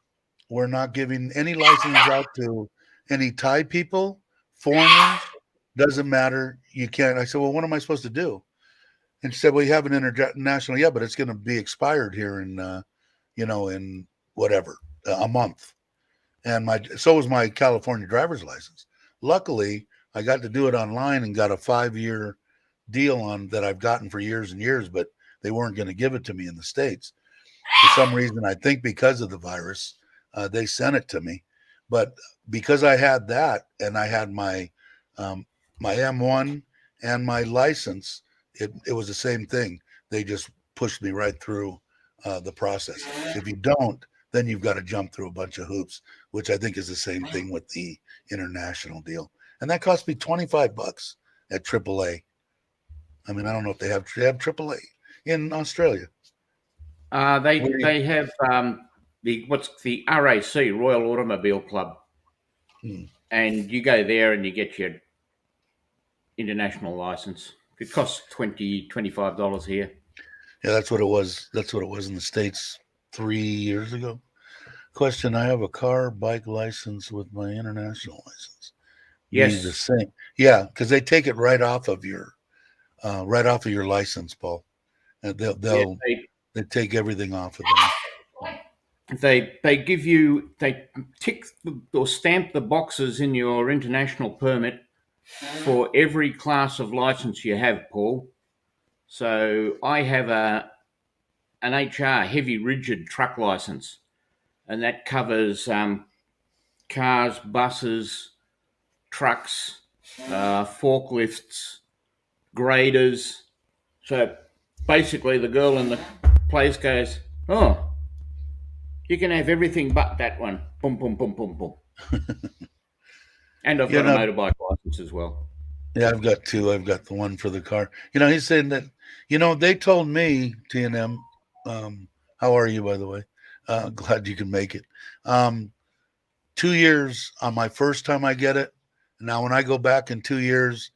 Speaker 1: We're not giving any licenses out to any Thai people, foreigners. Doesn't matter. You can't. I said, well, what am I supposed to do? And she said, well, you have an international. Yeah, but it's going to be expired here in whatever, a month. And so was my California driver's license. Luckily, I got to do it online and got a 5-year deal on that I've gotten for years and years, but they weren't going to give it to me in the States. For some reason, I think because of the virus, they sent it to me. But because I had that and I had um, my M1 and my license, it was the same thing. They just pushed me right through the process. If you don't, then you've got to jump through a bunch of hoops, which I think is the same thing with the international deal. And that cost me $25 at AAA. I mean, I don't know if they have AAA in Australia.
Speaker 2: they have the RAC, Royal Automobile Club, and you go there and you get your international license. It costs $25 here.
Speaker 1: Yeah, that's what it was. That's what it was in the States 3 years ago. Question: I have a car, bike license with my international license. Be the
Speaker 2: Yes,
Speaker 1: same? Yeah, because they take it right off of your license, Paul. And they'll
Speaker 2: yeah,
Speaker 1: they'll they take everything off of there.
Speaker 2: they give you, they tick or stamp the boxes in your international permit for every class of license you have, Paul. So I have an HR heavy rigid truck license, and that covers cars, buses, trucks, forklifts, graders. So basically, the girl in the place goes, "Oh, you can have everything but that one." Boom, boom, boom, boom, boom. And I've
Speaker 1: You
Speaker 2: got a
Speaker 1: know,
Speaker 2: motorbike license as well.
Speaker 1: yeah, I've got two. I've got the one for the car. He's saying that. They told me T&M. How are you, by the way? Glad you can make it. 2 years on my first time I get it. Now, when I go back in 2 years,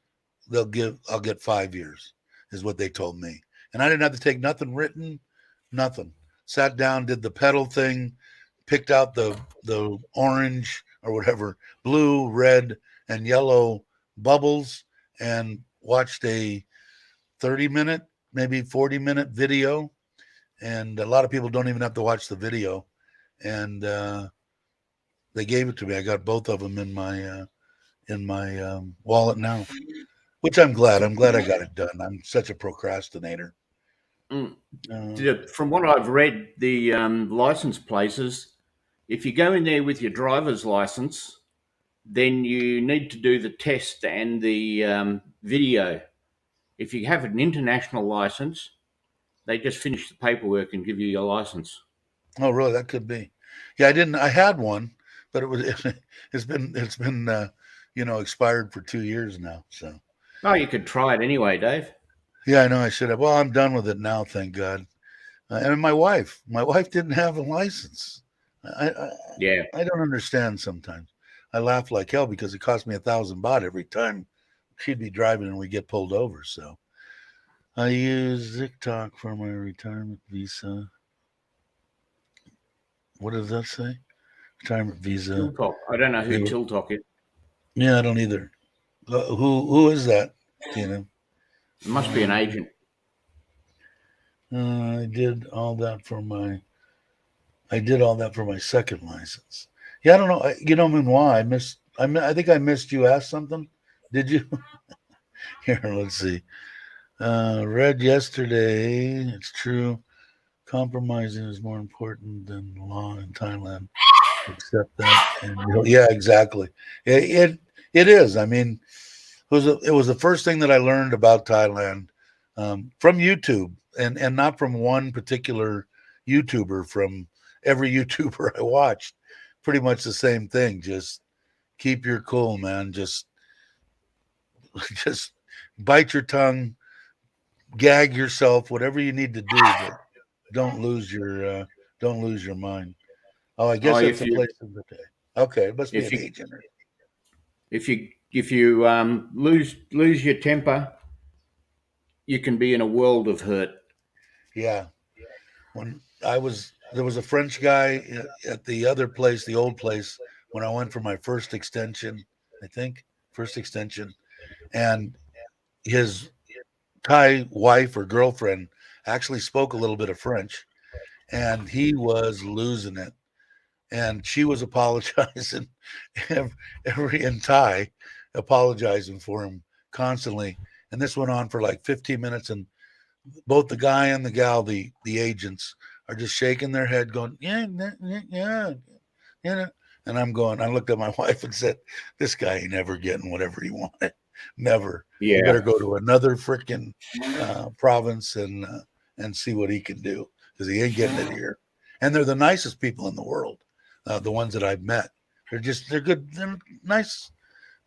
Speaker 1: I'll get 5 years, is what they told me. And I didn't have to take nothing written, nothing. Sat down, did the pedal thing, picked out the orange or whatever, blue, red, and yellow bubbles, and watched a 30-minute, maybe 40-minute video. And a lot of people don't even have to watch the video. And they gave it to me. I got both of them in my wallet now, which I'm glad. I'm glad I got it done. I'm such a procrastinator.
Speaker 2: Mm.
Speaker 1: Uh,
Speaker 2: From what I've read, the license places, if you go in there with your driver's license, then you need to do the test and the video. If you have an international license, they just finish the paperwork and give you your license.
Speaker 1: oh, really? That could be. Yeah, I didn't. I had one, but it was. It's been expired for 2 years now. So
Speaker 2: Oh, you could try it anyway, Dave.
Speaker 1: yeah, I know I should have. Well, I'm done with it now, thank God. And my wife didn't have a license. I, I
Speaker 2: Yeah.
Speaker 1: I don't understand sometimes. I laugh like hell because it cost me 1,000 baht every time she'd be driving and we get pulled over. So I use TikTok for my retirement visa. What does that say? Retirement visa.
Speaker 2: Tiltok. I don't know who
Speaker 1: They,
Speaker 2: Tiltok is.
Speaker 1: Yeah, I don't either. Who is that, Tina?
Speaker 2: It must be an agent.
Speaker 1: I did all that for my. I did all that for my second license. Yeah, I don't know. You know, why I missed. I think I missed you. Ask something. Did you? Here, let's see. Read yesterday. It's true. Compromising is more important than law in Thailand. Accept that. And yeah, exactly. It is. I mean, it was the first thing that I learned about Thailand from YouTube, and not from one particular YouTuber. From every YouTuber I watched, pretty much the same thing. Just keep your cool, man. Just just bite your tongue, gag yourself, whatever you need to do, but don't lose your mind. Oh, I
Speaker 2: Oh,
Speaker 1: guess that's a place of the day. Okay, it must be
Speaker 2: if
Speaker 1: an
Speaker 2: you
Speaker 1: agent.
Speaker 2: if you lose your temper, you can be in a world of hurt.
Speaker 1: Yeah. When there was a French guy at the other place, the old place, when I went for my first extension, I think, first extension, and his Thai wife or girlfriend actually spoke a little bit of French, and he was losing it. And she was apologizing every in Thai, apologizing for him constantly. And this went on for like 15 minutes, and both the guy and the gal, the agents, are just shaking their head, going, yeah, yeah, yeah, yeah. And I'm going, I looked at my wife and said, this guy ain't never getting whatever he wanted. Never. He
Speaker 2: Yeah,
Speaker 1: better go to another freaking province and see what he can do, because he ain't getting it here. And they're the nicest people in the world, the ones that I've met. They're good. They're nice.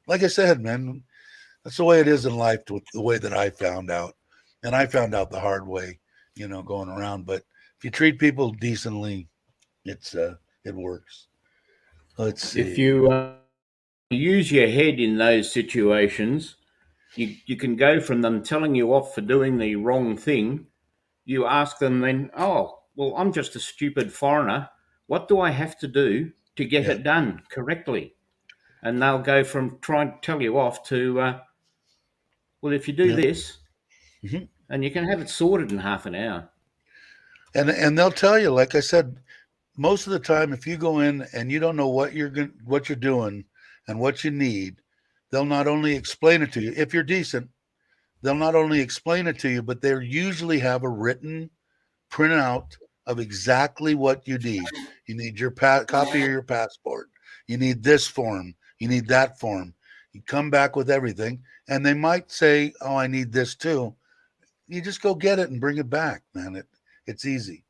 Speaker 1: Like I said, man, that's the way it is in life, the way that I found out. And I found out the hard way, going around. But if you treat people decently, it works. Let's
Speaker 2: if
Speaker 1: see.
Speaker 2: you use your head in those situations, you can go from them telling you off for doing the wrong thing. You ask them then, oh, well, I'm just a stupid foreigner. What do I have to do to get
Speaker 1: Yeah.
Speaker 2: it done correctly? And they'll go from trying to tell you off to, well, if you do
Speaker 1: Yeah.
Speaker 2: this,
Speaker 1: Hmm.
Speaker 2: and you can have it sorted in half an hour.
Speaker 1: And they'll tell you, like I said, most of the time, if you go in and you don't know what you're doing and what you need, they'll not only explain it to you. If you're decent, they'll not only explain it to you, but they usually have a written printout of exactly what you need. You need your copy of your passport. You need this form. You need that form. You come back with everything, and they might say, "Oh, I need this too." You just go get it and bring it back, man. It's easy.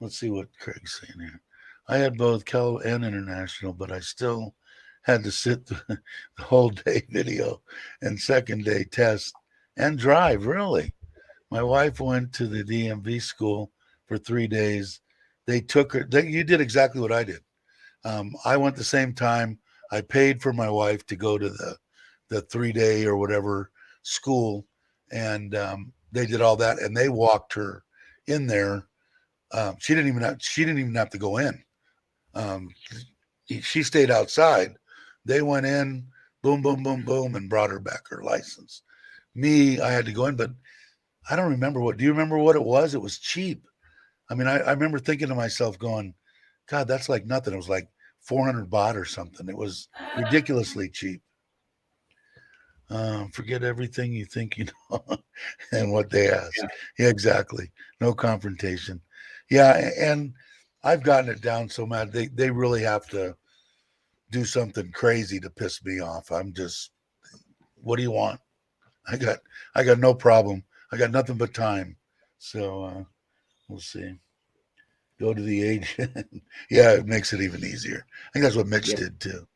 Speaker 1: Let's see what Craig's saying here. I had both Cal and international, but I still had to sit the whole day video and second day test and drive. Really, my wife went to the DMV school for 3 days. They took her. You did exactly what I did. I went the same time. I paid for my wife to go to the 3 day or whatever school, and they did all that, and they walked her in there. She didn't even have to go in. Um, she stayed outside. They went in, boom, boom, boom, boom, and brought her back her license. Me, I had to go in, but I don't remember what. Do you remember what it was? It was cheap. I mean, I remember thinking to myself, going, "God, that's like nothing." It was like 400 baht or something. It was ridiculously cheap. Forget everything you think you know and what they ask. Yeah, exactly. No confrontation. Yeah, and I've gotten it down so mad. They really have to do something crazy to piss me off. I'm just, what do you want? I got I got no problem. I got nothing but time. So we'll see. Go to the agent. Yeah, it makes it even easier. I think that's what Mitch
Speaker 2: Yep.
Speaker 1: did too.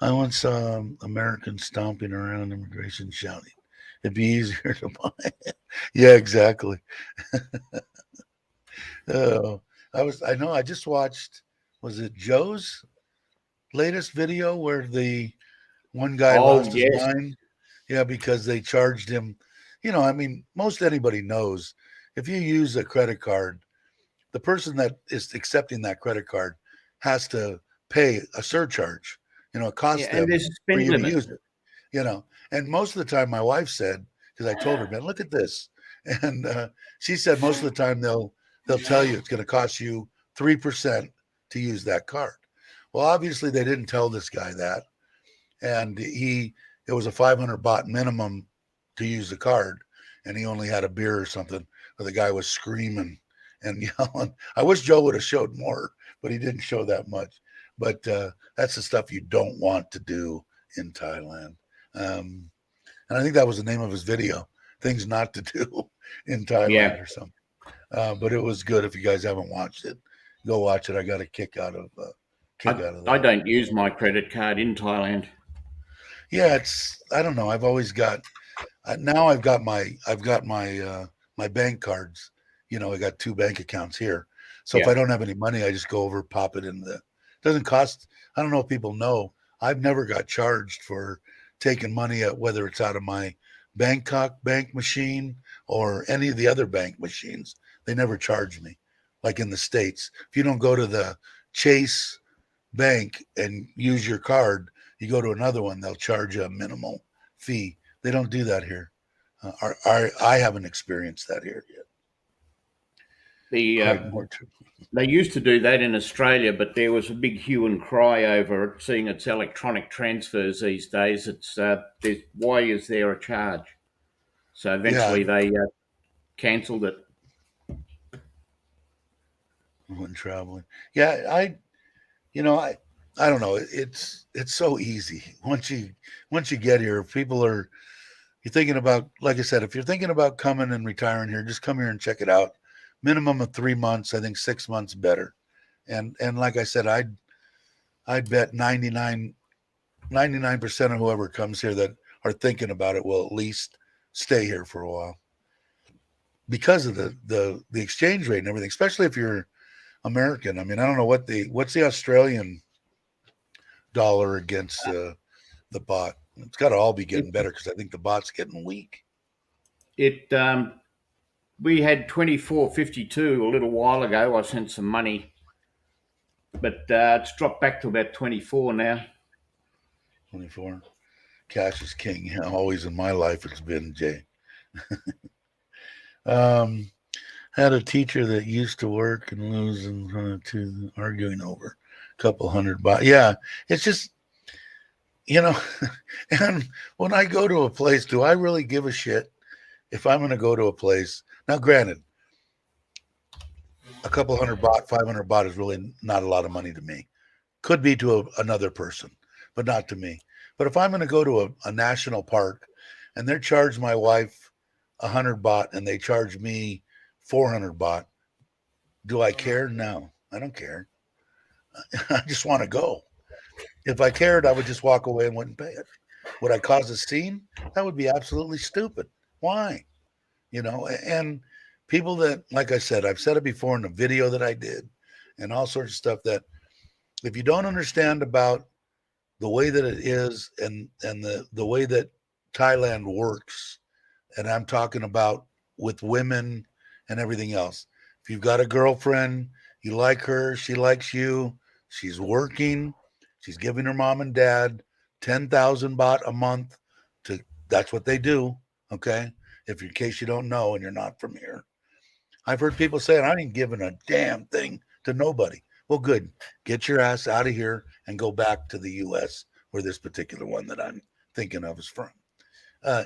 Speaker 1: I once saw Americans stomping around immigration shouting, "It'd be easier to buy." Yeah, exactly. Oh, I know. I just watched. Was it Joe's latest video where the one guy
Speaker 2: Oh,
Speaker 1: lost his
Speaker 2: yes.
Speaker 1: mind? Yeah, because they charged him. I mean, most anybody knows if you use a credit card, the person that is accepting that credit card has to pay a surcharge. It costs
Speaker 2: and
Speaker 1: them
Speaker 2: there's a
Speaker 1: for
Speaker 2: spend
Speaker 1: you to
Speaker 2: limit.
Speaker 1: use it. And most of the time my wife said, because I told her, man, look at this. And she said most of the time they'll tell you it's going to cost you 3% to use that card. Well, obviously they didn't tell this guy that. And it was a 500 baht minimum to use the card. And he only had a beer or something, where the guy was screaming and yelling. I wish Joe would have showed more, but he didn't show that much. But that's the stuff you don't want to do in Thailand. And I think that was the name of his video, Things Not to Do in
Speaker 2: Yeah,
Speaker 1: Thailand or something. But it was good. If you guys haven't watched it, go watch it. I got a kick out of
Speaker 2: I
Speaker 1: that.
Speaker 2: don't use my credit card in Thailand.
Speaker 1: Yeah, I don't know. I've always got now I've got my bank cards. I got two bank accounts here. So if
Speaker 2: Yeah,
Speaker 1: I don't have any money, I just go over, pop it in the. Doesn't cost. I don't know if people know. I've never got charged for taking money out, whether it's out of my Bangkok bank machine or any of the other bank machines. They never charge me, like in the States. If you don't go to the Chase bank and use your card, you go to another one, they'll charge you a minimal fee. They don't do that here. I haven't experienced that here yet.
Speaker 2: the
Speaker 1: Quite more true.
Speaker 2: they used to do that in Australia, but there was a big hue and cry over it, seeing it's electronic transfers these days. It's why is there a charge? So
Speaker 1: Yeah,
Speaker 2: eventually they cancelled it.
Speaker 1: when traveling. Yeah, I don't know. It's so easy once you get here. You're thinking about, like I said, if you're thinking about coming and retiring here, just come here and check it out. Minimum of 3 months. I think 6 months better. And like I said, I'd bet 99% of whoever comes here that are thinking about it will at least stay here for a while because of the exchange rate and everything, especially if you're American. I mean, I don't know what's the Australian dollar against the baht. It's got to all be
Speaker 2: It
Speaker 1: getting better because I think the baht's getting weak.
Speaker 2: it we had 24.52 a little while ago. I sent some money, but it's dropped back to about 24 now.
Speaker 1: 24. Cash is king. Yeah, always in my life it's been, Jay. um, had a teacher that used to work and lose in front of two arguing over a couple hundred baht. Yeah, it's just you know, and when I go to a place, do I really give a shit if I'm going to go to a place? Now, granted, a couple hundred baht, 500 baht is really not a lot of money to me. Could be to another person, but not to me. But if I'm going to go to a national park and they charge my wife 100 baht and they charge me 400 baht, do I care? No, I don't care. I just want to go. If I cared, I would just walk away and wouldn't pay it. Would I cause a scene? That would be absolutely stupid. Why? And people that, like I said, I've said it before in the video that I did and all sorts of stuff, that if you don't understand about the way that it is and the way that Thailand works, and I'm talking about with women and everything else. If you've got a girlfriend, you like her, she likes you, she's working, she's giving her mom and dad 10,000 baht a month to, that's what they do. Okay. If in case you don't know and you're not from here, I've heard people saying, I ain't giving a damn thing to nobody. Well, good. Get your ass out of here and go back to the US where this particular one that I'm thinking of is from. Uh,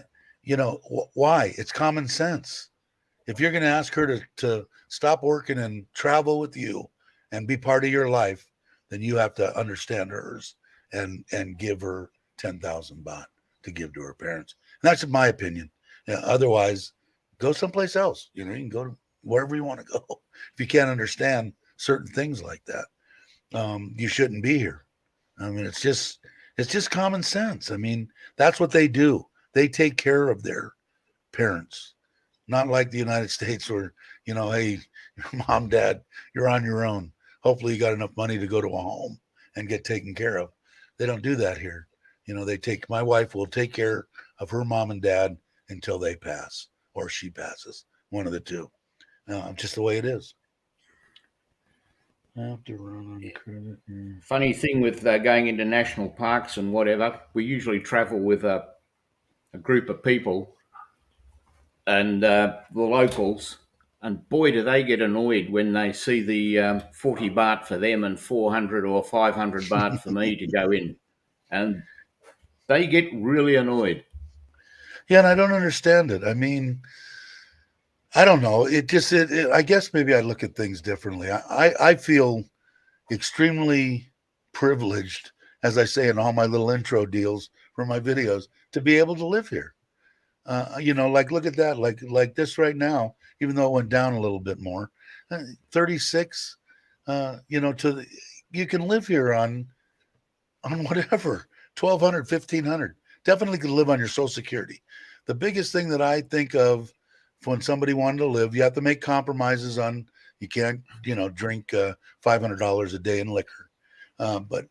Speaker 1: why? It's common sense. If you're going to ask her to stop working and travel with you and be part of your life, then you have to understand hers and give her 10,000 baht to give to her parents. And that's my opinion. Otherwise, go someplace else. You can go to wherever you want to go. If you can't understand certain things like that, you shouldn't be here. I mean, it's just common sense. I mean, that's what they do. They take care of their parents, not like the United States where, hey, mom, dad, you're on your own. Hopefully you got enough money to go to a home and get taken care of. They don't do that here. My wife will take care of her mom and dad until they pass or she passes, one of the two. Just the way it is. Have to run on credit.
Speaker 2: Funny thing with going into national parks and whatever, we usually travel with a group of people and the locals, and boy, do they get annoyed when they see the 40 baht for them and 400 or 500 baht for me to go in. And they get really annoyed.
Speaker 1: Yeah, and I don't understand it. I mean, I don't know. I guess maybe I look at things differently. I feel extremely privileged, as I say in all my little intro deals for my videos, to be able to live here. Like look at that, like this right now, even though it went down a little bit more, 36. You can live here on whatever 1,200, 1,500. Definitely could live on your Social Security. The biggest thing that I think of when somebody wanted to live, you have to make compromises on. You can't, drink $500 a day in liquor, but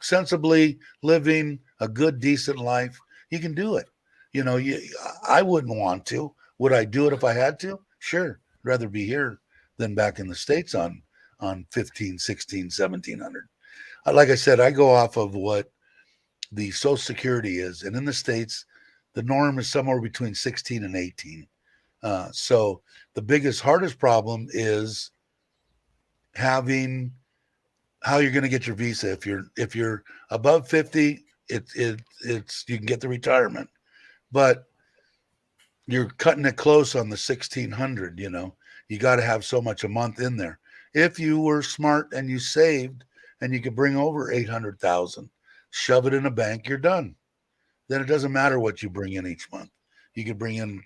Speaker 1: sensibly living a good, decent life, you can do it. I wouldn't want to. Would I do it if I had to? Sure. I'd rather be here than back in the States on 15, 16, 1700. Like I said, I go off of what the Social Security is. And in the States, the norm is somewhere between 16 and 18. So the hardest problem is having how you're going to get your visa. If you're above 50, it's you can get the retirement, but you're cutting it close on the 1600. You got to have so much a month in there. If you were smart and you saved and you could bring over 800,000, shove it in a bank, you're done. Then it doesn't matter what you bring in each month. You could bring in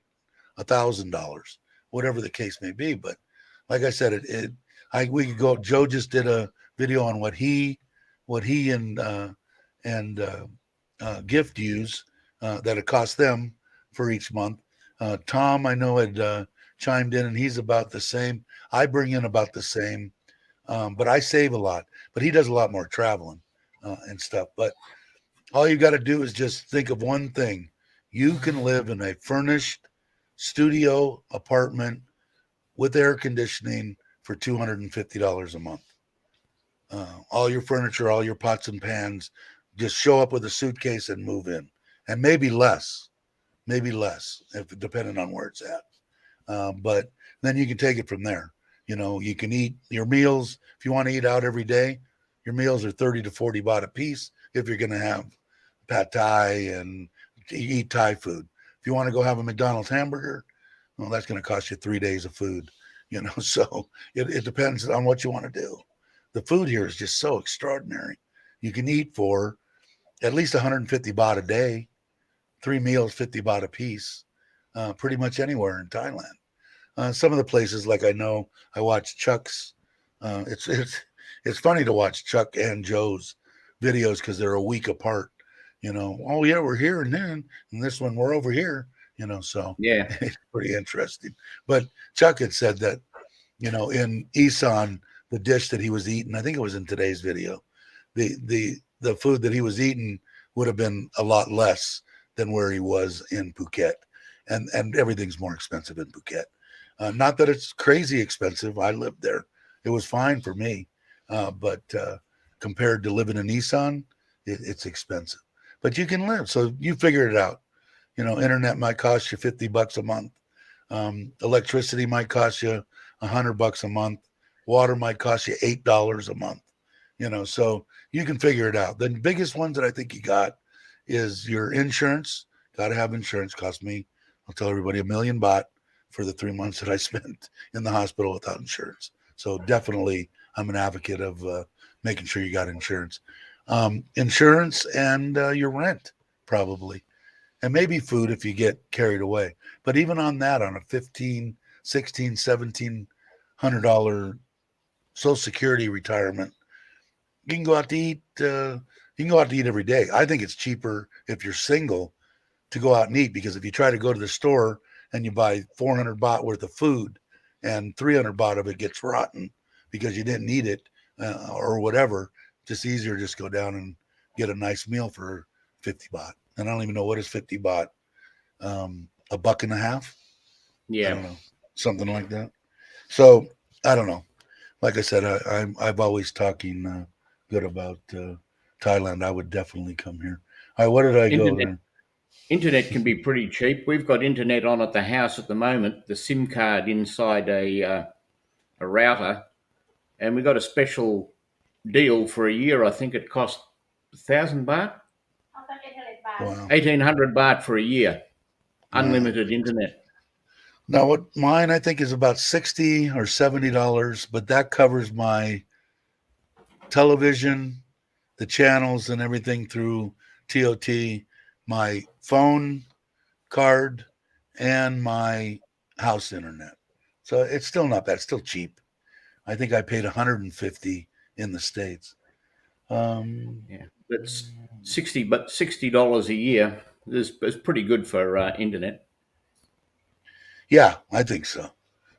Speaker 1: $1,000, whatever the case may be. But like I said, we could go. Joe just did a video on what he and gift use that it cost them for each month. Tom, I know, had chimed in, and he's about the same. I bring in about the same, but I save a lot. But he does a lot more traveling and stuff. But all you got to do is just think of one thing. You can live in a furnished studio apartment with air conditioning for $250 a month. All your furniture, all your pots and pans, just show up with a suitcase and move in, and maybe less, if depending on where it's at. But then you can take it from there. You can eat your meals. If you want to eat out every day, your meals are 30 to 40 baht a piece. If you're going to have pad thai and eat Thai food, if you want to go have a McDonald's hamburger, well, that's going to cost you 3 days of food. So it depends on what you want to do. The food here is just so extraordinary. You can eat for at least 150 baht a day, 3 meals, 50 baht a piece, pretty much anywhere in Thailand. Some of the places, like I watch Chuck's. It's funny to watch Chuck and Joe's videos because they're a week apart. Oh yeah, we're here and then, and this one we're over here. So
Speaker 2: Yeah.
Speaker 1: it's pretty interesting. But Chuck had said that, in Isan, the dish that he was eating, I think it was in today's video, the food that he was eating would have been a lot less than where he was in Phuket, and everything's more expensive in Phuket. Not that it's crazy expensive. I lived there; it was fine for me, but compared to living in Isan, it's expensive. But you can live, so you figure it out. Internet might cost you $50 a month. Electricity might cost you $100 a month. Water might cost you $8 a month. So you can figure it out. The biggest ones that I think you got is your insurance. Got to have insurance. Cost me, I'll tell everybody, 1,000,000 baht for the 3 months that I spent in the hospital without insurance. So definitely, I'm an advocate of making sure you got insurance. Insurance and your rent, probably. And maybe food if you get carried away. But even on that, on a $1,500, $1,600, $1,700 Social Security retirement, you can go out to eat. You can go out to eat every day. I think it's cheaper if you're single to go out and eat, because if you try to go to the store and you buy 400 baht worth of food and 300 baht of it gets rotten because you didn't eat it or whatever, just easier just go down and get a nice meal for 50 baht. And I don't even know what is 50 baht. A buck and a half.
Speaker 2: Yeah.
Speaker 1: I don't know, something like that. So I don't know, like I said, I've always talking good about Thailand. I would definitely come here. All right, what did I go
Speaker 2: Internet
Speaker 1: there?
Speaker 2: internet can be pretty cheap. We've got internet on at the house at the moment. The SIM card inside a router, and we got a special deal for a year. I think it cost 1,000 baht,
Speaker 1: Wow.
Speaker 2: 1,800 baht for a year,
Speaker 1: Uh,
Speaker 2: unlimited internet.
Speaker 1: Now, what mine I think is about $60 or $70, but that covers my television, the channels, and everything through TOT, my phone card, and my house internet. So it's still not bad. It's still cheap. I think I paid 150 in the States.
Speaker 2: Yeah, that's 60, but $60 a year is pretty good for internet.
Speaker 1: Yeah, I think so.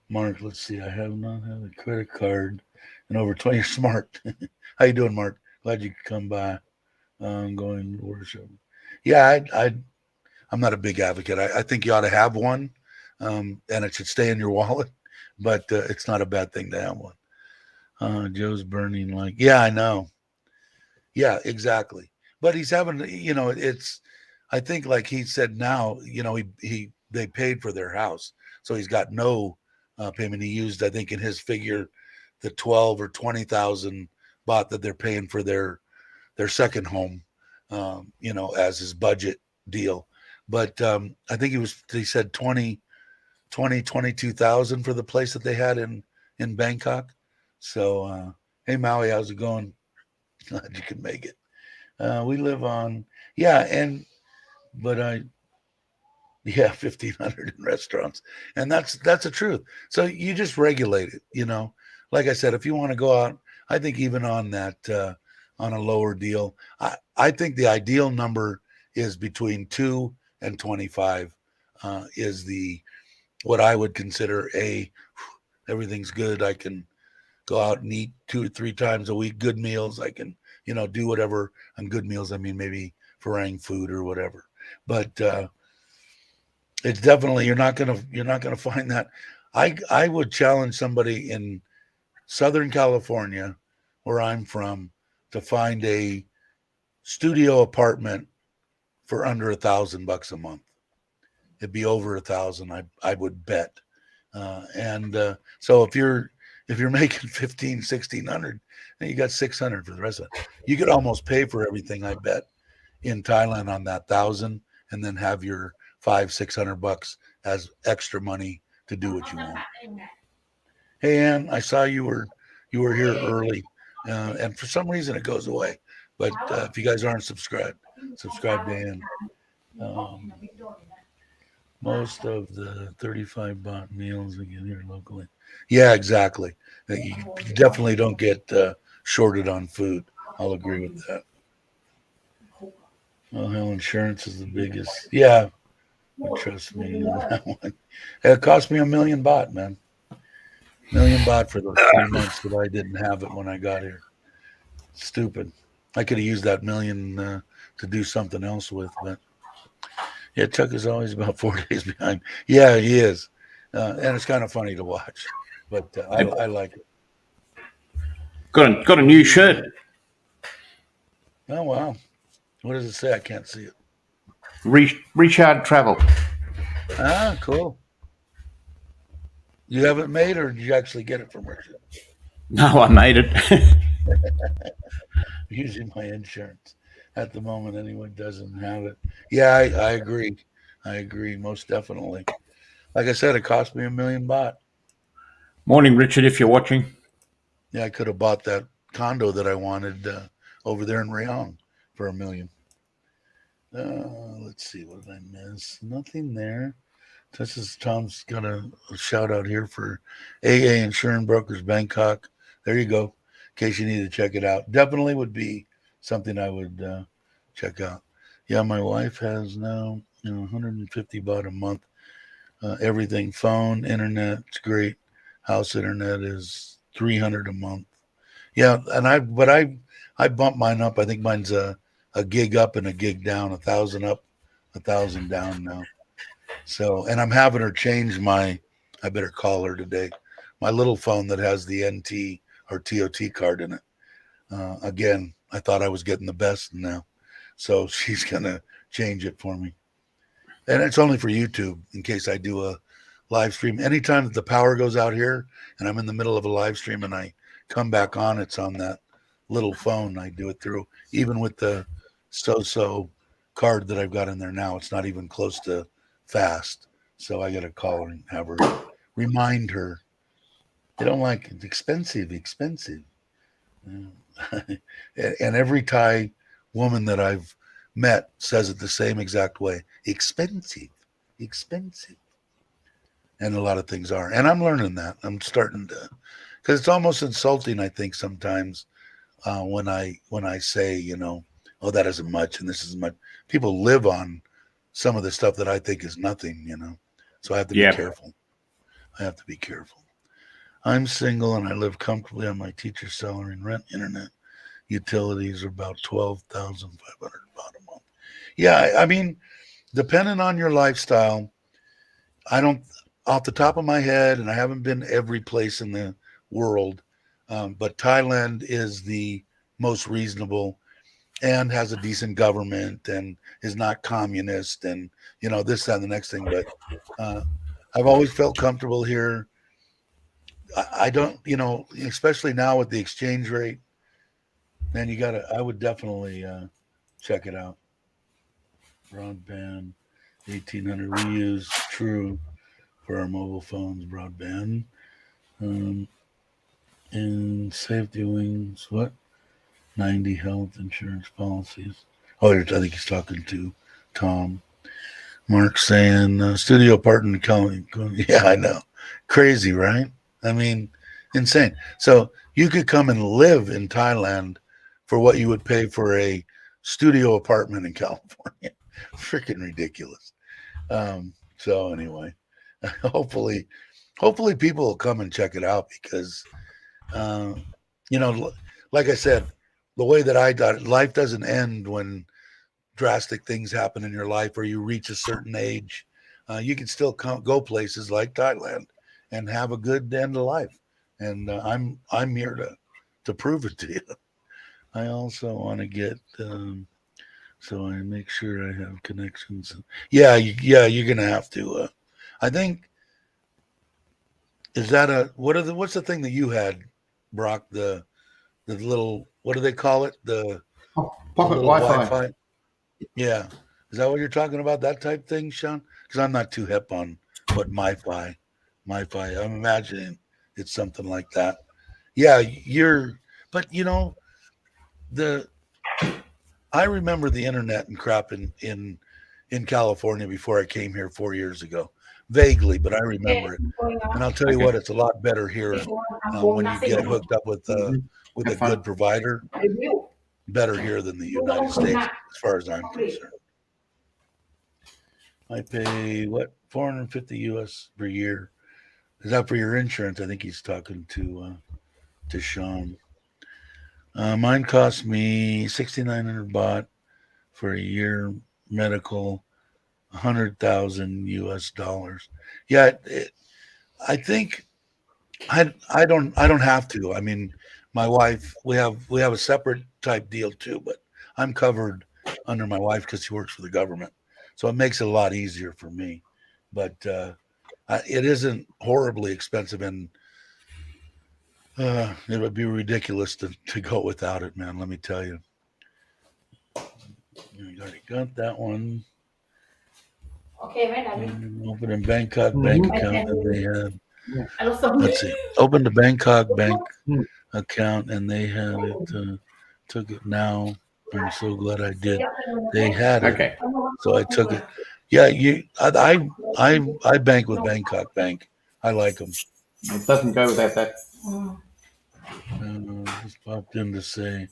Speaker 1: Mark, let's see. I have not had a credit card in over 20 years. Smart. How you doing, Mark? Glad you could come by. Going to worship. Yeah, I'm not a big advocate. I think you ought to have one, and it should stay in your wallet. But it's not a bad thing to have one. Joe's burning like, yeah, I know. Yeah, exactly. But he's having, it's. I think, like he said, now, they paid for their house, so he's got no payment. He used, I think, in his figure, the 12 or 20,000 baht that they're paying for their second home, as his budget deal. But I think he said 22,000 for the place that they had in Bangkok. So, hey, Maui, how's it going? Glad you can make it. We live on, yeah, but yeah, 1,500 in restaurants. And that's the truth. So you just regulate it, Like I said, if you want to go out, I think even on that, on a lower deal, I think the ideal number is between 2 and 25, is what I would consider everything's good. I can go out and eat 2 or 3 times a week, good meals. I can, do whatever on good meals. I mean, maybe Farang food or whatever. But it's definitely you're not gonna find that. I would challenge somebody in Southern California, where I'm from, to find a studio apartment for under $1,000 a month. It'd be over 1,000, I would bet. And so if you're making 15, 1,600, then you got 600 for the rest of it. You could almost pay for everything, I bet, in Thailand on that 1,000, and then have your 500-600 bucks as extra money to do what you want. Hey, Ann, I saw you were here early, and for some reason it goes away. But if you guys aren't subscribed, subscribe to Ann. Um, most of the 35 baht meals we get here locally. Yeah, exactly. You definitely don't get shorted on food. I'll agree with that. Well, health insurance is the biggest. Yeah, but trust me on that one. It cost me 1 million baht, man. 1 million baht for those 3 months that I didn't have it when I got here. Stupid. I could have used that million to do something else with, but yeah, Chuck is always about 4 days behind. Yeah, he is, and it's kind of funny to watch, but I like it.
Speaker 2: Got a new shirt.
Speaker 1: Oh wow, what does it say? I can't see it.
Speaker 2: Richard Travel.
Speaker 1: Ah, cool. You have it made, or did you actually get it from Richard?
Speaker 2: No, I made it.
Speaker 1: Using my insurance at the moment, anyone doesn't have it. Yeah, I agree. I agree, most definitely. Like I said, it cost me 1 million baht.
Speaker 2: Morning, Richard, if you're watching.
Speaker 1: Yeah, I could have bought that condo that I wanted over there in Rayong for 1 million. Let's see, what did I miss? Nothing there. This is Tom's got a shout out here for AA Insurance Brokers Bangkok. There you go. In case you need to check it out, definitely would be something I would check out. Yeah, my wife has now 150 baht a month. Everything, phone, internet, it's great. House internet is 300 a month. Yeah, and I bumped mine up. I think mine's a gig up and a gig down, 1,000 up, 1,000 down now. So, and I'm having her change I better call her today. My little phone that has the NT or TOT card in it. Again, I thought I was getting the best now. So she's going to change it for me. And it's only for YouTube in case I do a live stream. Anytime that the power goes out here and I'm in the middle of a live stream and I come back on, it's on that little phone I do it through. Even with the so card that I've got in there now, it's not even close to fast. So I got to call her and have her remind her. They don't like it. Expensive. And every Thai woman that I've met says it the same exact way. Expensive. And a lot of things are. And I'm learning that. I'm starting to, because it's almost insulting, I think, sometimes when I say, you know, oh, that isn't much and this isn't much. People live on some of the stuff that I think is nothing, you know. So I have to be careful. I'm single and I live comfortably on my teacher's salary and rent. Internet utilities are about $12,500 about a month. Yeah, I mean, depending on your lifestyle, I don't, off the top of my head, and I haven't been every place in the world, but Thailand is the most reasonable and has a decent government and is not communist and, you know, this, that, and the next thing. But I've always felt comfortable here. I don't, you know, especially now with the exchange rate, man, I would definitely check it out. Broadband, 1800. We use True for our mobile phones, broadband. And safety wings, what? 90 health insurance policies. Oh, I think he's talking to Tom. Mark saying, studio partner, yeah, I know. Crazy, right? I mean, insane. So you could come and live in Thailand for what you would pay for a studio apartment in California. Freaking ridiculous. So anyway, hopefully people will come and check it out because, you know, like I said, the way that I got it, life doesn't end when drastic things happen in your life or you reach a certain age. You can still go places like Thailand and have a good end of life. And I'm here to prove it to you. I also want to get so I make sure I have connections. Yeah, you're gonna have to. I think is that what's the thing that you had, Brock? The little, what do they call it? The
Speaker 3: Pocket Wi-Fi.
Speaker 1: Yeah, is that what you're talking about? That type thing, Sean? Because I'm not too hip on what MiFi. I'm imagining it's something like that. Yeah, but you know, I remember the internet and crap in California before I came here 4 years ago, vaguely, but I remember it. And I'll tell you what, it's a lot better here when you get hooked up with a good provider. Better here than the United States, as far as I'm concerned. I pay what, 450 US per year. Is that for your insurance? I think he's talking to Sean. Mine cost me 6,900 baht for a year, medical, 100,000 US dollars. Yeah, I think I don't have to. I mean, my wife, we have a separate type deal too, but I'm covered under my wife because she works for the government, so it makes it a lot easier for me. But it isn't horribly expensive, and it would be ridiculous to go without it, man. Let me tell you. You already got that one.
Speaker 4: Okay,
Speaker 1: Open in Bangkok bank account, and they had. Let's see. Opened a Bangkok bank account, and they had it. Took it now. I'm so glad I did. They had it, so I took it. Yeah, I bank with Bangkok Bank. I like them.
Speaker 3: It doesn't go without that.
Speaker 1: Just popped in to say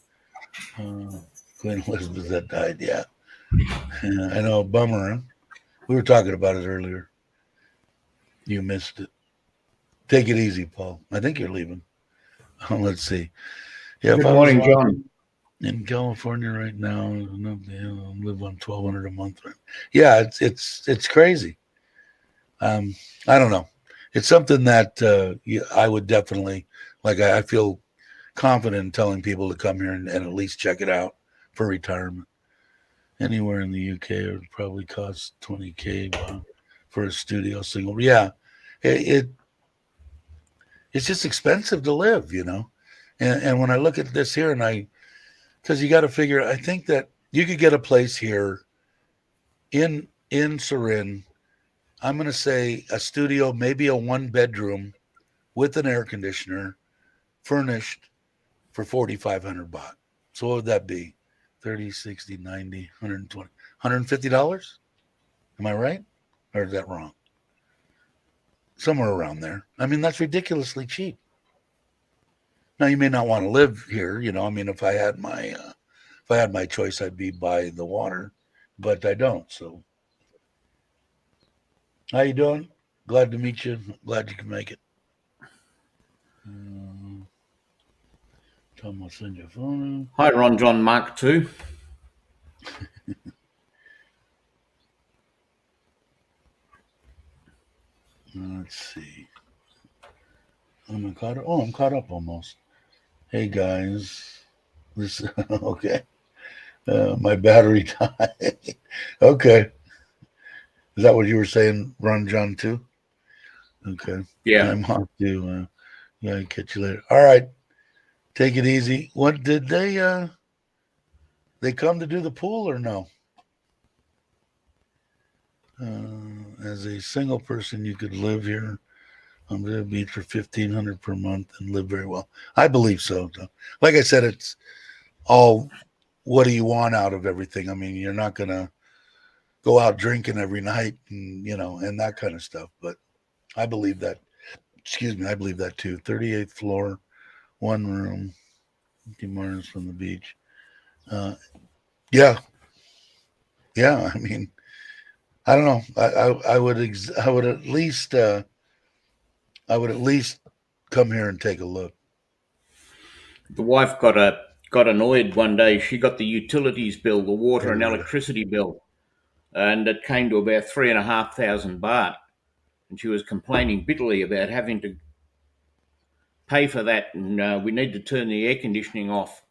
Speaker 1: Queen Elizabeth that died. Yeah, I know. Bummer. Huh? We were talking about it earlier. You missed it. Take it easy, Paul. I think you're leaving. Let's see. Yeah,
Speaker 3: Good morning, John.
Speaker 1: In California right now, I live on $1,200 a month. Right? Yeah, it's crazy. I don't know. It's something that I would definitely like. I feel confident in telling people to come here and at least check it out for retirement. Anywhere in the UK, it would probably cost $20K for a studio single. Yeah, it's just expensive to live, you know. And when I look at this here, because you got to figure, I think that you could get a place here in Surin. I'm going to say a studio, maybe a 1-bedroom with an air conditioner, furnished for 4,500 baht. So what would that be? 30, 60, 90, 120, $150? Am I right? Or is that wrong? Somewhere around there. I mean, that's ridiculously cheap. Now you may not want to live here, you know. I mean, if I had my choice, I'd be by the water, but I don't. So, how you doing? Glad to meet you. Glad you can make it. Tom will send you a phone.
Speaker 2: Hi, Ron John Mark II.
Speaker 1: Let's see. I'm caught up almost. Hey guys, this okay. My battery died. Okay, is that what you were saying, Ron John too? Okay.
Speaker 2: Yeah.
Speaker 1: I'm off to. Yeah, catch you later. All right, take it easy. What did they come to do the pool or no? As a single person, you could live here on the beach for $1,500 per month and live very well. I believe so. Like I said, it's all what do you want out of everything. I mean, you're not gonna go out drinking every night and and that kind of stuff. But I believe that. Excuse me, I believe that too. 38th floor, 1 room, 50 miles from the beach. Yeah. I mean, I don't know. I would at least come here and take a look.
Speaker 2: The wife got annoyed one day. She got the utilities bill, the water and electricity bill, and it came to about 3,500 baht. And she was complaining bitterly about having to pay for that, and we need to turn the air conditioning off.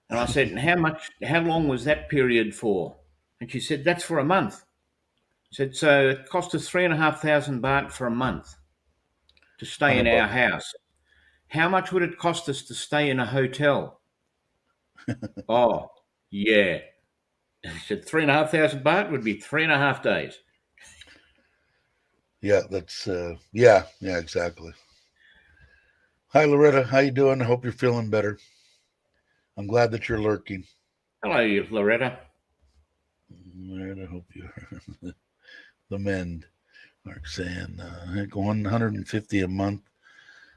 Speaker 2: And I said, how long was that period for? And she said, that's for a month. I said, so it cost us 3,500 baht for a month to stay in our house. How much would it cost us to stay in a hotel? Oh, yeah. I said 3,500 baht would be 3.5 days.
Speaker 1: Yeah, that's yeah, exactly. Hi Loretta, how you doing? I hope you're feeling better. I'm glad that you're lurking.
Speaker 2: Hello, Loretta.
Speaker 1: Loretta, I hope you're the mend. Mark saying 150 a month,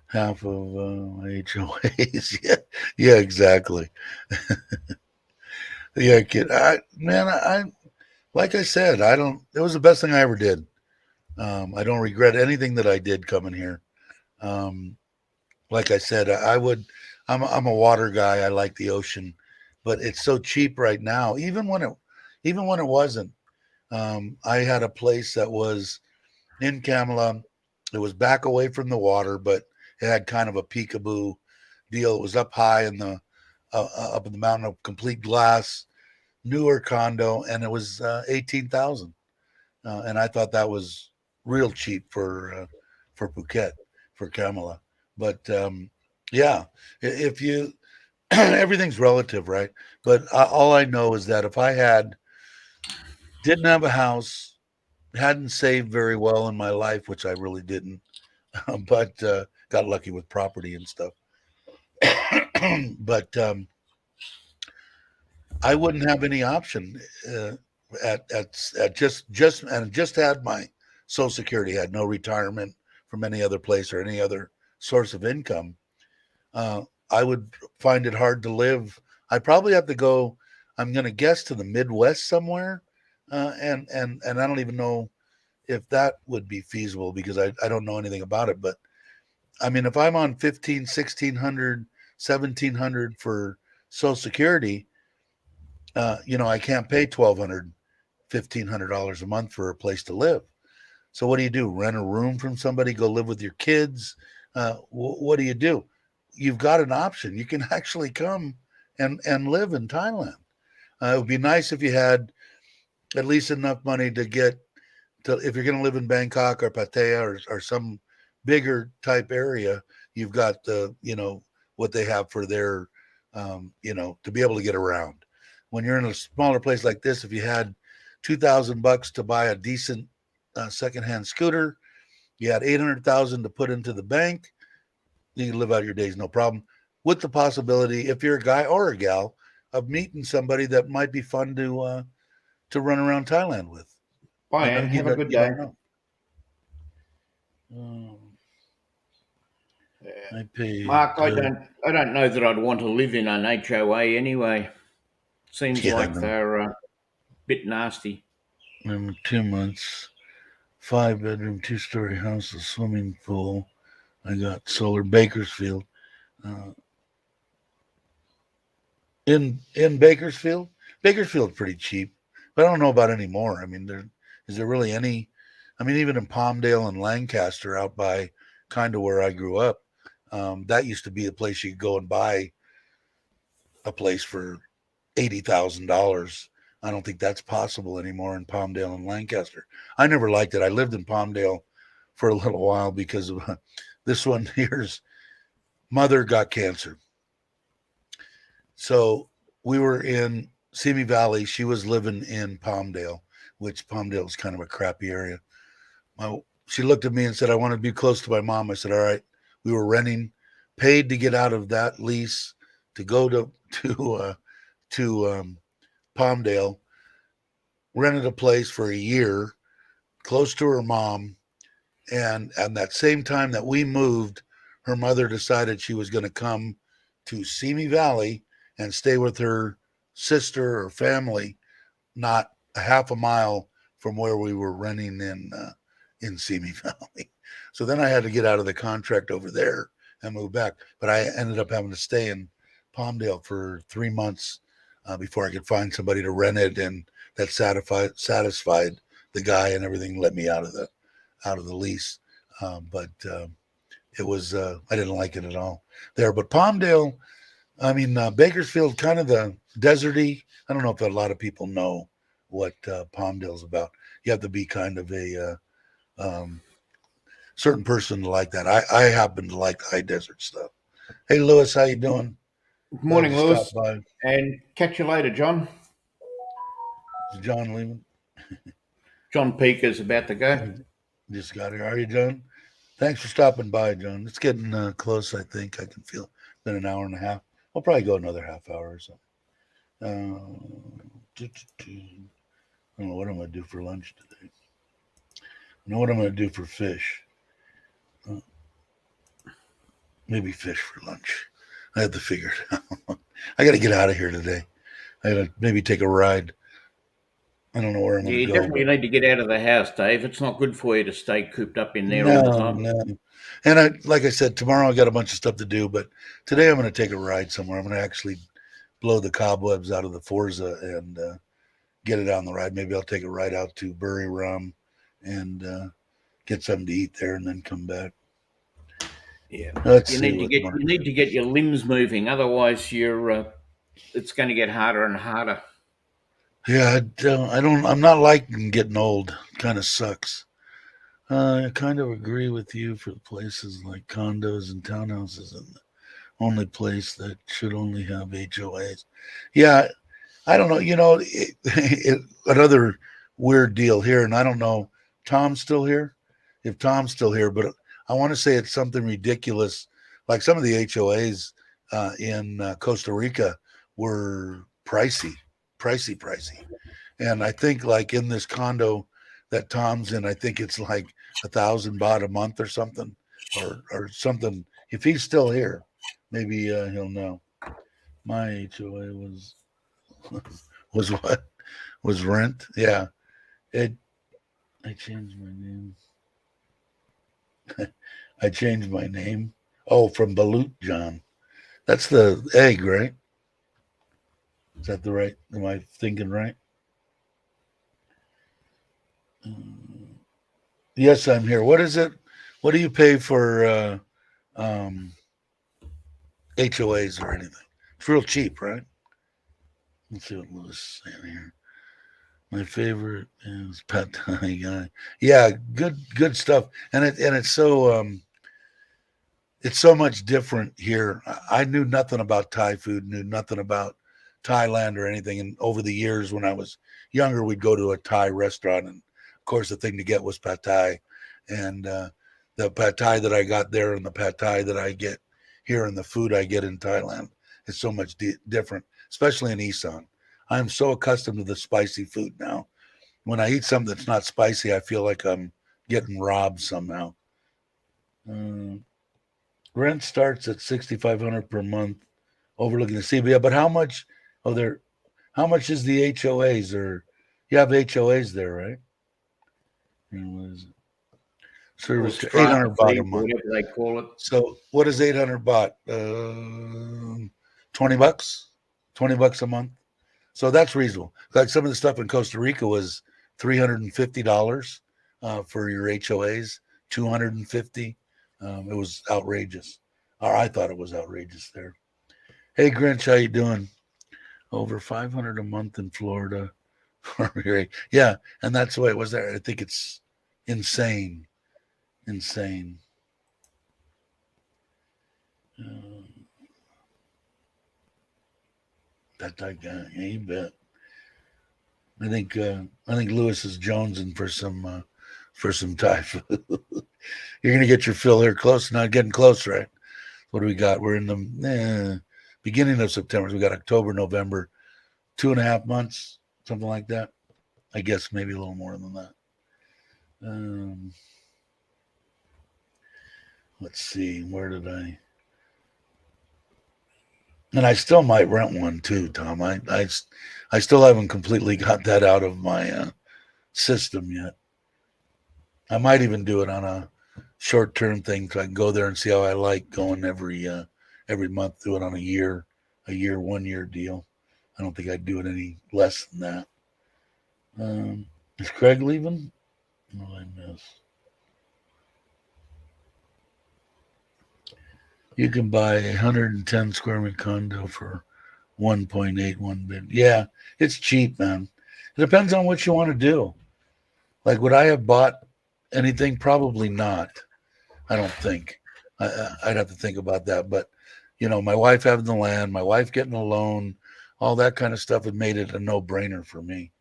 Speaker 1: half of HOAs. Yeah, exactly. Yeah, kid. I like I said, it was the best thing I ever did. I don't regret anything that I did coming here. Like I said, I'm a water guy. I like the ocean, but it's so cheap right now. Even when it wasn't, I had a place that was in Kamala. It was back away from the water, but it had kind of a peekaboo deal. It was up high in the up in the mountain of complete glass, newer condo, and it was 18,000. And I thought that was real cheap for Phuket, for Kamala. But yeah, if you everything's relative, right? But all I know is that if I didn't have a house, hadn't saved very well in my life, which I really didn't, but got lucky with property and stuff. But I wouldn't have any option at just had my Social Security, had no retirement from any other place or any other source of income. I would find it hard to live. I probably have to go, I'm going to guess, to the Midwest somewhere. And I don't even know if that would be feasible because I don't know anything about it. But I mean, if I'm on 1,500, 1,600, 1,700 for Social Security, I can't pay $1,200, $1,500 a month for a place to live. So what do you do? Rent a room from somebody? Go live with your kids? What do? you've got an option. You can actually come and live in Thailand. It would be nice if you had at least enough money to get to, if you're going to live in Bangkok or Pattaya or some bigger type area, you've got the, what they have for their, to be able to get around. When you're in a smaller place like this, if you had $2,000 to buy a decent secondhand scooter, you had 800,000 to put into the bank, you can live out your days, no problem. With the possibility, if you're a guy or a gal, of meeting somebody that might be fun to run around Thailand with.
Speaker 3: Bye, Ann. Have a good day.
Speaker 1: I paid.
Speaker 2: Mark, I don't know that I'd want to live in an HOA anyway. Seems like they're a bit nasty.
Speaker 1: 2 months, 5-bedroom, 2-story house, a swimming pool. I got solar. Bakersfield. In Bakersfield's pretty cheap, but I don't know about anymore. I mean, is there really any? I mean, even in Palmdale and Lancaster, out by kind of where I grew up, that used to be a place you could go and buy a place for $80,000. I don't think that's possible anymore in Palmdale and Lancaster. I never liked it. I lived in Palmdale for a little while because of this one here's mother got cancer. So we were in Simi Valley. She was living in Palmdale, which Palmdale is kind of a crappy area. She looked at me and said, I want to be close to my mom. I said, all right. We were renting, paid to get out of that lease to go to Palmdale, rented a place for a year close to her mom. And that same time that we moved, her mother decided she was going to come to Simi Valley and stay with her sister or family, not a half a mile from where we were renting in Simi Valley. So then I had to get out of the contract over there and move back. But I ended up having to stay in Palmdale for 3 months before I could find somebody to rent it, and that satisfied the guy and everything, let me out of the lease. But it was I didn't like it at all there. But Palmdale, I mean, Bakersfield, kind of the deserty. I don't know if a lot of people know what Palmdale's about. You have to be kind of a certain person to like that. I happen to like high desert stuff. Hey, Lewis, how you doing?
Speaker 3: Good morning, Lewis. And catch you later, John.
Speaker 1: Is John leaving?
Speaker 3: John Peaker's about to go.
Speaker 1: Just got here. Are you, John? Thanks for stopping by, John. It's getting close, I think. I can feel it's been an hour and a half. I'll probably go another half hour or so. I don't know what I'm going to do for lunch today. I know what I'm going to do for fish. Maybe fish for lunch. I have to figure it out. I got to get out of here today. I got to maybe take a ride. I don't know where I'm going to go.
Speaker 2: You definitely need to get out of the house, Dave. It's not good for you to stay cooped up in there all the time.
Speaker 1: No. And like I said, tomorrow I got a bunch of stuff to do, but today I'm going to take a ride somewhere. I'm going to actually blow the cobwebs out of the Forza and get it on the ride. Maybe I'll take a ride out to Bury Rum and get something to eat there and then come back.
Speaker 2: Yeah, you need to get your limbs moving. Otherwise, it's going to get harder and harder.
Speaker 1: Yeah, I'm not liking getting old. It kind of sucks. I kind of agree with you for places like condos and townhouses, and the only place that should only have HOAs. Yeah, I don't know. Another weird deal here, and I don't know. Tom's still here? If Tom's still here, but I want to say it's something ridiculous. Like some of the HOAs in Costa Rica were pricey. And I think like in this condo that Tom's in, I think it's like 1,000 baht a month or something, or something. If he's still here, maybe he'll know. My HOA was what? Was rent? Yeah. I changed my name. I changed my name. Oh, from Balut John. That's the egg, right? Is that the right? Am I thinking right? Yes, I'm here. What is it? What do you pay for HOAs or anything. It's real cheap, right? Let's see what Lewis is saying here. My favorite is Pad Thai guy. Yeah, good stuff. And it's so much different here. I knew nothing about Thai food, knew nothing about Thailand or anything. And over the years, when I was younger, we'd go to a Thai restaurant, and of course, the thing to get was Pad Thai. And the Pad Thai that I got there and the Pad Thai that I get here and the food I get in Thailand is so much different, especially in Isan. I'm so accustomed to the spicy food now. When I eat something that's not spicy, I feel like I'm getting robbed somehow. Rent starts at $6,500 per month, overlooking the sea. But how much? Oh, there. How much is the HOAs? Or you have HOAs there, right? What is it? Service to 800 baht a month.
Speaker 2: Whatever they call it.
Speaker 1: So what is 800 baht? $20. $20 a month. So that's reasonable. Like some of the stuff in Costa Rica was $350 for your HOAs, $250. It was outrageous. Or I thought it was outrageous there. Hey Grinch, how you doing? Over $500 a month in Florida. Yeah, and that's the way it was there. I think it's insane. That guy, yeah, you bet. I think Lewis is jonesing for some Thai food. You're gonna get your fill here close, not getting close, right? What do we got? We're in the beginning of September. So we got October, November, 2.5 months, something like that. I guess maybe a little more than that. Let's see, where did I? And I still might rent one too, Tom. I still haven't completely got that out of my system yet. I might even do it on a short-term thing so I can go there and see how I like going every month. Do it on a 1 year deal. I don't think I'd do it any less than that. Is Craig leaving? What did I miss? You can buy a 110 square meter condo for 1.81 billion. Yeah, it's cheap, man. It depends on what you want to do. Like, would I have bought anything? Probably not. I don't think. I'd have to think about that. But, my wife having the land, my wife getting a loan, all that kind of stuff had made it a no-brainer for me.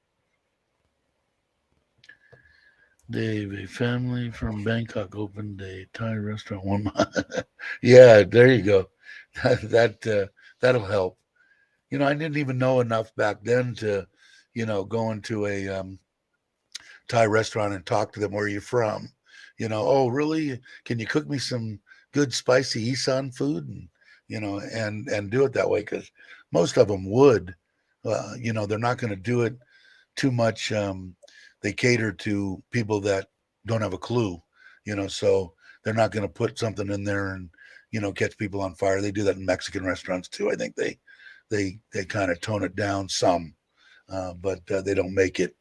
Speaker 1: Dave, a family from Bangkok opened a Thai restaurant 1 month. Yeah, there you go. That'll help. I didn't even know enough back then to, go into a Thai restaurant and talk to them. Where are you from? Oh, really? Can you cook me some good spicy Isan food? And, and do it that way, because most of them would. They're not going to do it too much. They cater to people that don't have a clue, so they're not going to put something in there and, catch people on fire. They do that in Mexican restaurants too. I think they kind of tone it down some, but they don't make it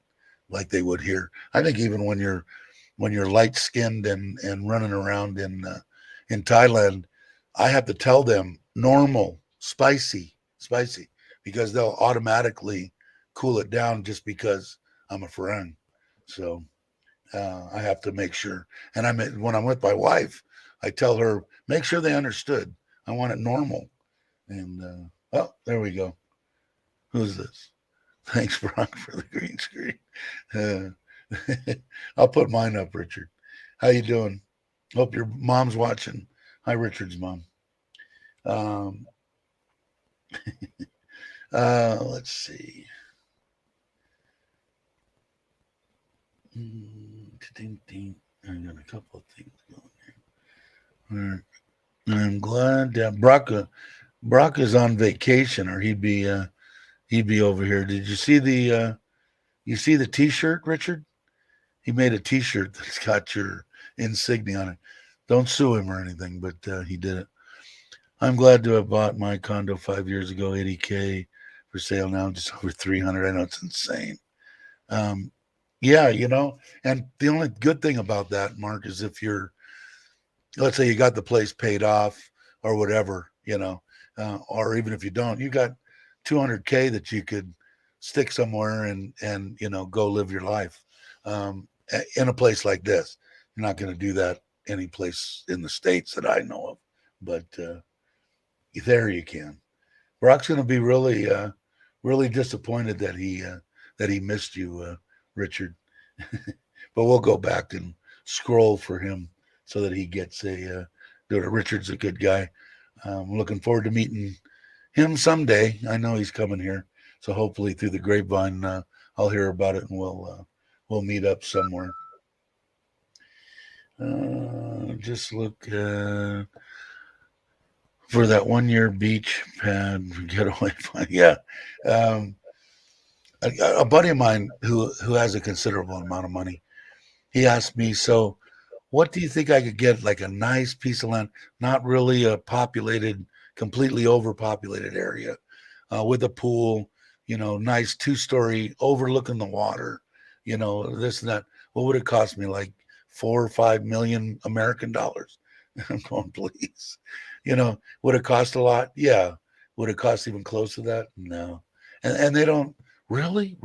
Speaker 1: like they would here. I think even when you're light skinned and running around in Thailand, I have to tell them normal, spicy, because they'll automatically cool it down just because I'm a Farang. So I have to make sure. And when I'm with my wife, I tell her, make sure they understood. I want it normal. And there we go. Who's this? Thanks, Brock, for the green screen. I'll put mine up, Richard. How you doing? Hope your mom's watching. Hi, Richard's mom. Let's see. I got a couple of things going here. I'm glad that Brock is on vacation, or he'd be over here. Did you see the T-shirt, Richard? He made a T-shirt that's got your insignia on it. Don't sue him or anything, but he did it. I'm glad to have bought my condo 5 years ago, $80K for sale now, just over 300. I know it's insane. Yeah, and the only good thing about that, Mark, is if let's say you got the place paid off or whatever, or even if you don't, you got $200K that you could stick somewhere and go live your life in a place like this. You're not going to do that any place in the States that I know of, but there you can. Brock's going to be really disappointed that he missed you, Richard. But we'll go back and scroll for him so that he gets Richard's a good guy. I'm looking forward to meeting him someday. I know he's coming here, so hopefully through the grapevine, I'll hear about it and we'll meet up somewhere. Just look for that 1 year beach pad getaway. Yeah. A buddy of mine who has a considerable amount of money, he asked me, so what do you think I could get, like a nice piece of land, not really a populated, completely overpopulated area, with a pool, nice 2-story overlooking the water, this and that. What would it cost me? Like 4 or 5 million American dollars? I'm going, please. Would it cost a lot? Yeah. Would it cost even close to that? No. And they don't really.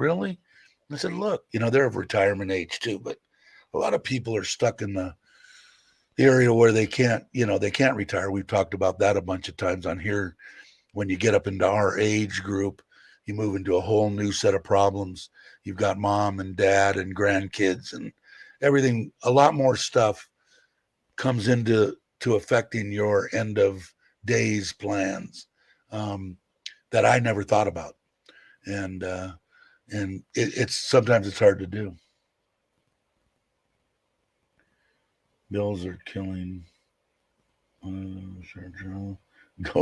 Speaker 1: I said, look, they're of retirement age too, but a lot of people are stuck in the area where they can't retire. We've talked about that a bunch of times on here. When you get up into our age group, you move into a whole new set of problems. You've got mom and dad and grandkids and everything. A lot more stuff comes into affecting your end of days plans that I never thought about. And it's sometimes it's hard to do. Bills are killing. Go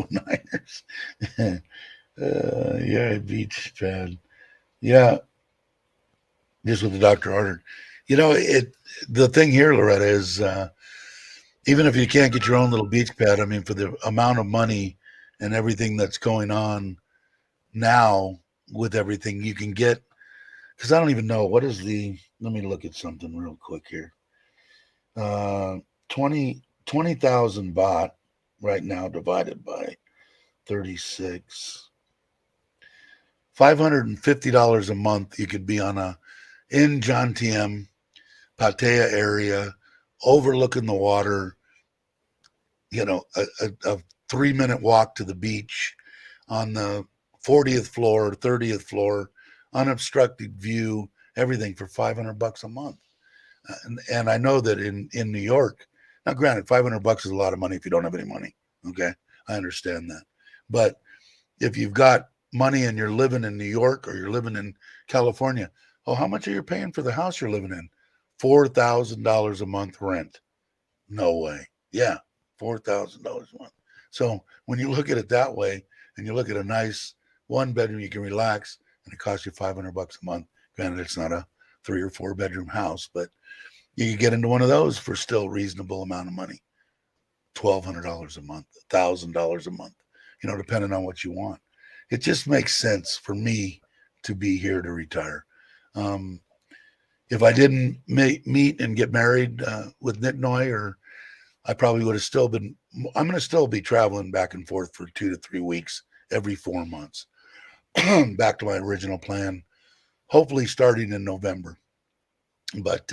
Speaker 1: Niners. Yeah, beach pad. Yeah, just what the doctor ordered. The thing here, Loretta, is even if you can't get your own little beach pad, I mean, for the amount of money and everything that's going on now with everything you can get, because I don't even know what is let me look at something real quick here. 20,000 baht right now divided by 36, $550 a month. You could be in Jantiem, Pattaya area, overlooking the water, a 3-minute walk to the beach on the 40th floor, 30th floor, unobstructed view, everything for $500 a month. And I know that in New York, now granted, $500 is a lot of money if you don't have any money. Okay. I understand that. But if you've got money and you're living in New York or you're living in California, how much are you paying for the house you're living in? $4,000 a month rent. No way. Yeah. $4,000 a month. So when you look at it that way and you look at a nice 1-bedroom, you can relax and it costs you $500 a month. Granted, it's not a 3 or 4 bedroom house, but you can get into one of those for still reasonable amount of money. $1,200 a month, $1,000 a month, depending on what you want. It just makes sense for me to be here to retire. If I didn't meet and get married with Nitnoy, I probably would have still been, I'm going to still be traveling back and forth for 2 to 3 weeks every 4 months. Back to my original plan, hopefully starting in November. But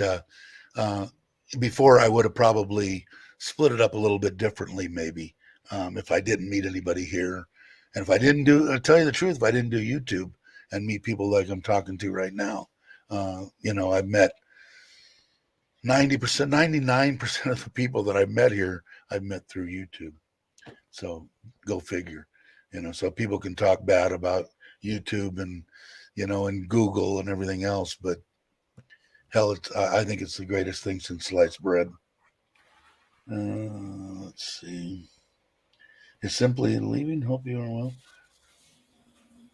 Speaker 1: before, I would have probably split it up a little bit differently, maybe, if I didn't meet anybody here. And if I didn't I'll tell you the truth, if I didn't do YouTube and meet people like I'm talking to right now, I've met 90%, 99% of the people that I've met here, I've met through YouTube. So go figure, so people can talk bad about YouTube and, and Google and everything else. But hell, I think it's the greatest thing since sliced bread. Let's see. Is simply leaving. Hope you are well.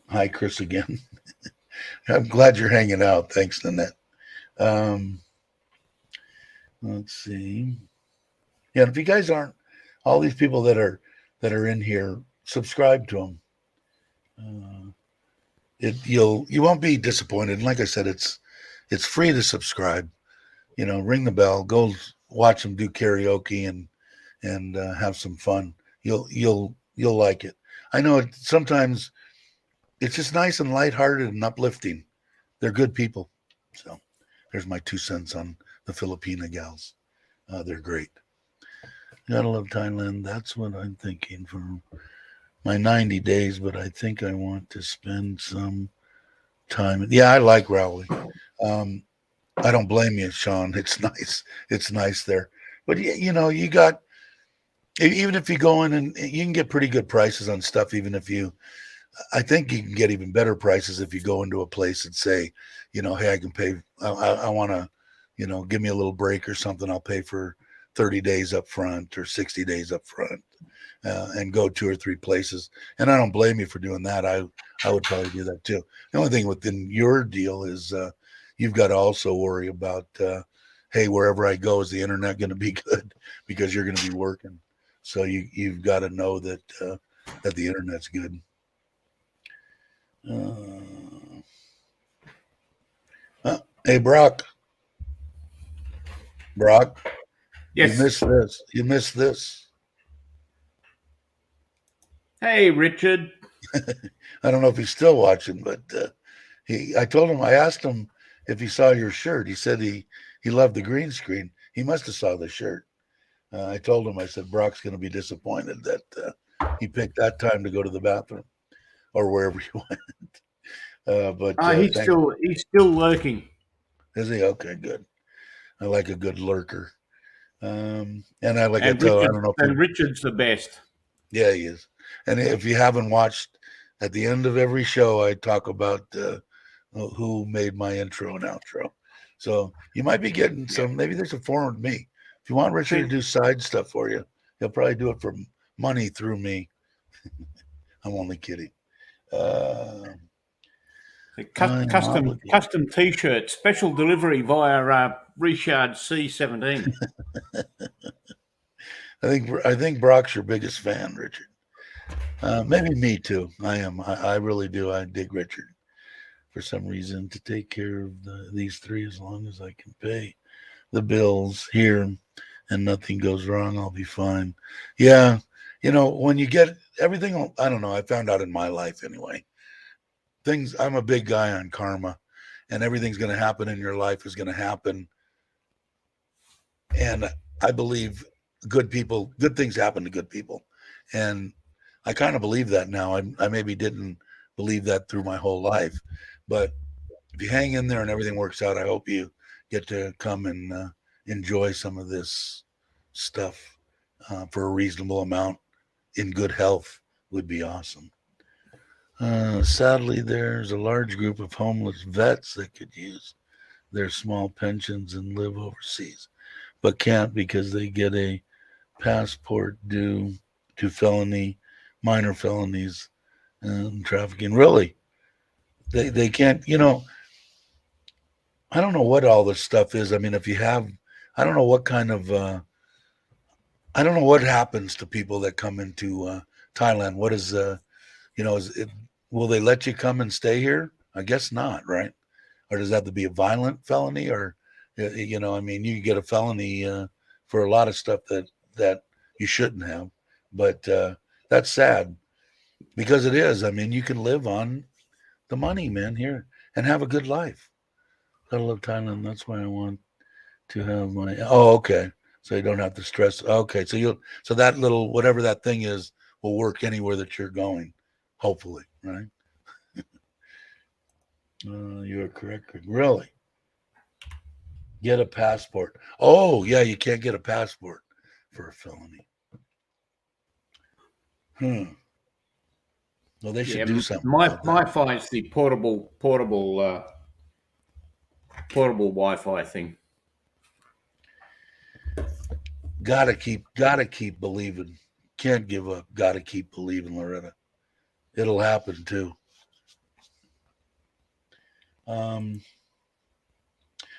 Speaker 1: Hi, Chris again. I'm glad you're hanging out. Thanks, Nanette. Let's see. Yeah, if you guys aren't, all these people that are in here, subscribe to them. You won't be disappointed. And like I said, it's free to subscribe. Ring the bell. Go watch them do karaoke and have some fun. You'll like it. I know sometimes it's just nice and lighthearted and uplifting. They're good people. So there's my 2 cents on the Filipina gals. They're great. Gotta love Thailand. That's what I'm thinking for my 90 days, but I think I want to spend some time. Yeah, I like Rowley. I don't blame you, Sean. It's nice. It's nice there. But you got, even if you go in and you can get pretty good prices on stuff, I think you can get even better prices if you go into a place and say, hey, I can pay, I want to, give me a little break or something. I'll pay for 30 days up front or 60 days up front, and go 2 or 3 places. And I don't blame you for doing that. I would probably do that too. The only thing within your deal is you've got to also worry about, hey, wherever I go, is the internet going to be good? Because you're going to be working. So you've got to know that that the internet's good. Hey, Brock.
Speaker 2: Yes.
Speaker 1: You missed this.
Speaker 2: Hey, Richard.
Speaker 1: I don't know if he's still watching, but I asked him if he saw your shirt. He said he loved the green screen. He must have saw the shirt. I told him, I said, Brock's going to be disappointed that he picked that time to go to the bathroom or wherever he went. But
Speaker 2: he's still lurking.
Speaker 1: Is he? Okay, good. I like a good lurker. And I
Speaker 2: don't know if Richard's the best.
Speaker 1: Yeah, he is. And if you haven't watched, at the end of every show, I talk about who made my intro and outro. So you might be getting some. Maybe there's a forum with me. If you want Richard to do side stuff for you, he'll probably do it for money through me. I'm only kidding.
Speaker 2: Custom T-shirt, special delivery via Richard C17.
Speaker 1: I think Brock's your biggest fan, Richard. Maybe me too. I am. I really do. I dig Richard for some reason, to take care of these 3 as long as I can pay the bills here and nothing goes wrong. I'll be fine. Yeah. When you get everything, I don't know. I found out in my life anyway. I'm a big guy on karma, and everything's going to happen in your life is going to happen. And I believe good things happen to good people. And I kind of believe that now. I maybe didn't believe that through my whole life, but if you hang in there and everything works out, I hope you get to come and enjoy some of this stuff for a reasonable amount in good health would be awesome. Sadly, there's a large group of homeless vets that could use their small pensions and live overseas, but can't because they get a passport due to minor felonies and trafficking. Really? They can't, I don't know what all this stuff is. I mean, I don't know what kind of, I don't know what happens to people that come into Thailand. What is, will they let you come and stay here? I guess not, right? Or does that have to be a violent felony? Or, I mean, you get a felony for a lot of stuff that you shouldn't have. But that's sad because it is. I mean, you can live on the money, man, here and have a good life. Gotta love Thailand. That's why I want to have my. Oh, okay. So you don't have to stress. Okay, so that little whatever that thing is will work anywhere that you're going, hopefully, right? You are correct. Really? Get a passport. Oh, yeah, you can't get a passport for a felony. Well, they should do something.
Speaker 2: My phone's the portable Wi-Fi thing.
Speaker 1: Gotta keep believing. Can't give up. Gotta keep believing, Loretta. It'll happen too.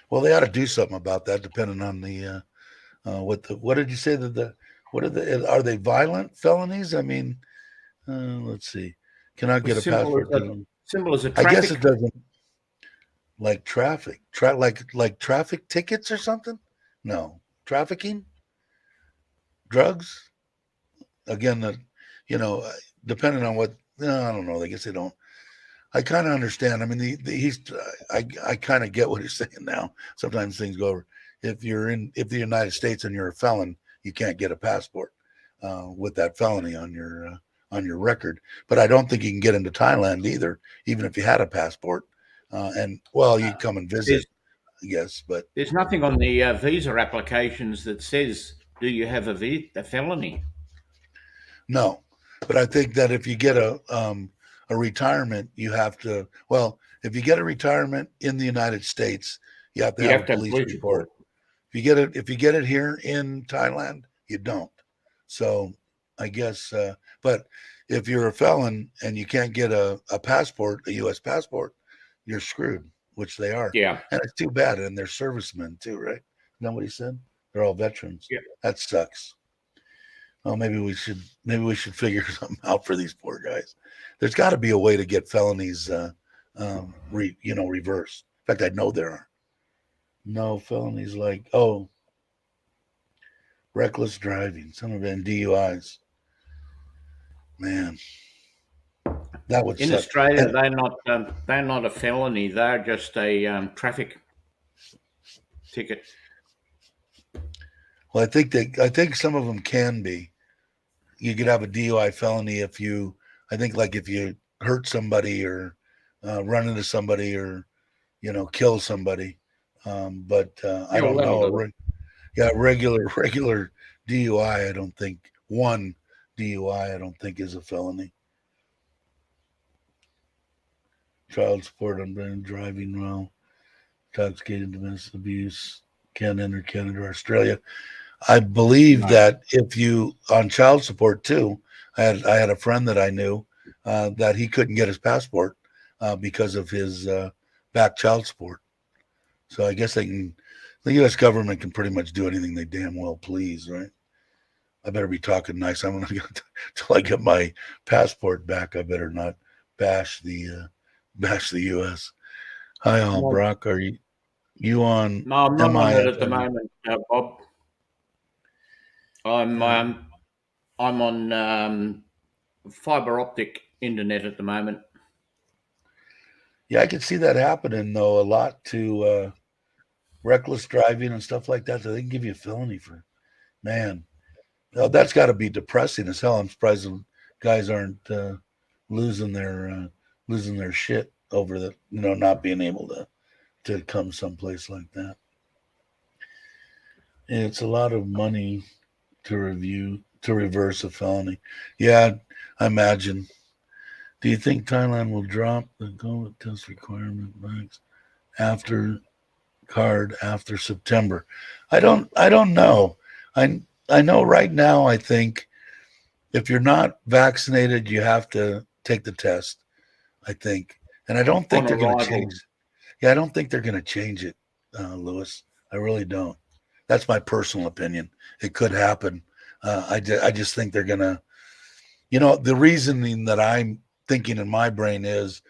Speaker 1: Well, they ought to do something about that, depending on the what did you say are they violent felonies? I mean, let's see. Cannot get a passport.
Speaker 2: Simple as a traffic.
Speaker 1: I guess it doesn't. Like traffic, like traffic tickets or something. No, trafficking, drugs. Again, depending on what, I don't know. I guess they don't. I kind of understand. I mean, I kind of get what he's saying now. Sometimes things go over. If the United States and you're a felon, you can't get a passport with that felony on your record. But I don't think you can get into Thailand either, even if you had a passport. And well, you come and visit, I guess. But
Speaker 2: there's nothing on the visa applications that says, "Do you have a felony?"
Speaker 1: no. But I think that if you get a retirement, you have to. Well, if you get a retirement in the United States, you have to have a police report. If you get it here in Thailand, you don't. So I guess, but if you're a felon and you can't get a passport, a U.S. passport, you're screwed, which they are.
Speaker 2: Yeah.
Speaker 1: And it's too bad. And they're servicemen too, right? Nobody said they're all veterans.
Speaker 2: Yeah.
Speaker 1: That sucks. Well, maybe we should figure something out for these poor guys. There's got to be a way to get felonies, reversed. In fact, I know there are. No felonies like reckless driving, some of them DUIs. Man, that would
Speaker 2: in
Speaker 1: suck.
Speaker 2: Australia. They're not a felony. They're just a traffic ticket.
Speaker 1: Well, I think some of them can be. You could have a DUI felony if you hurt somebody or run into somebody or kill somebody. But I don't know. Regular DUI. I don't think one DUI. I don't think is a felony. Child support on driving while intoxicated, domestic abuse, can't enter Canada or Australia. I believe that if you on child support too, I had a friend that I knew that he couldn't get his passport because of his back child support. So I guess the U.S. government can pretty much do anything they damn well please, right? I better be talking nice. I'm gonna till I get my passport back. I better not bash the U.S. Hi, all. Brock. Are you on?
Speaker 2: No, I'm not on it at the moment, Bob. I'm on fiber optic internet at the moment.
Speaker 1: Yeah, I can see that happening though a lot to reckless driving and stuff like that. So they can give you a felony for, man. Oh, that's got to be depressing as hell. I'm surprised guys aren't losing their shit over the not being able to come someplace like that. And it's a lot of money to reverse a felony. Yeah, I imagine. Do you think Thailand will drop the COVID test requirement max after September? I don't know. I know right now, I think if you're not vaccinated, you have to take the test, I think. And I don't think they're going to change it. Yeah, I don't think they're going to change it, Lewis. I really don't. That's my personal opinion. It could happen. I just think they're going to, the reasoning that I'm thinking in my brain is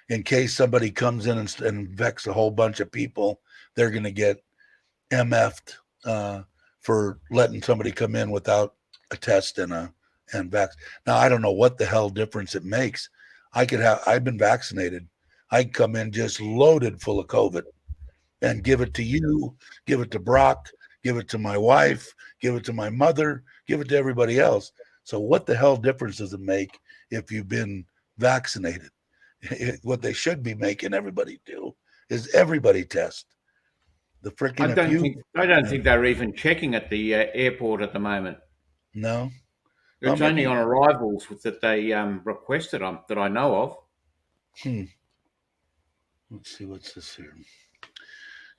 Speaker 1: in case somebody comes in and infects a whole bunch of people, they're going to get MF'd for letting somebody come in without a test and vax. Now, I don't know what the hell difference it makes. I've been vaccinated. I'd come in just loaded full of COVID and give it to you, give it to Brock, give it to my wife, give it to my mother, give it to everybody else. So what the hell difference does it make if you've been vaccinated? What they should be making everybody do is everybody test. The freaking
Speaker 2: I don't think they're even checking at the airport at the moment.
Speaker 1: No.
Speaker 2: It's only on arrivals that they requested that I know of.
Speaker 1: Let's see, what's this here?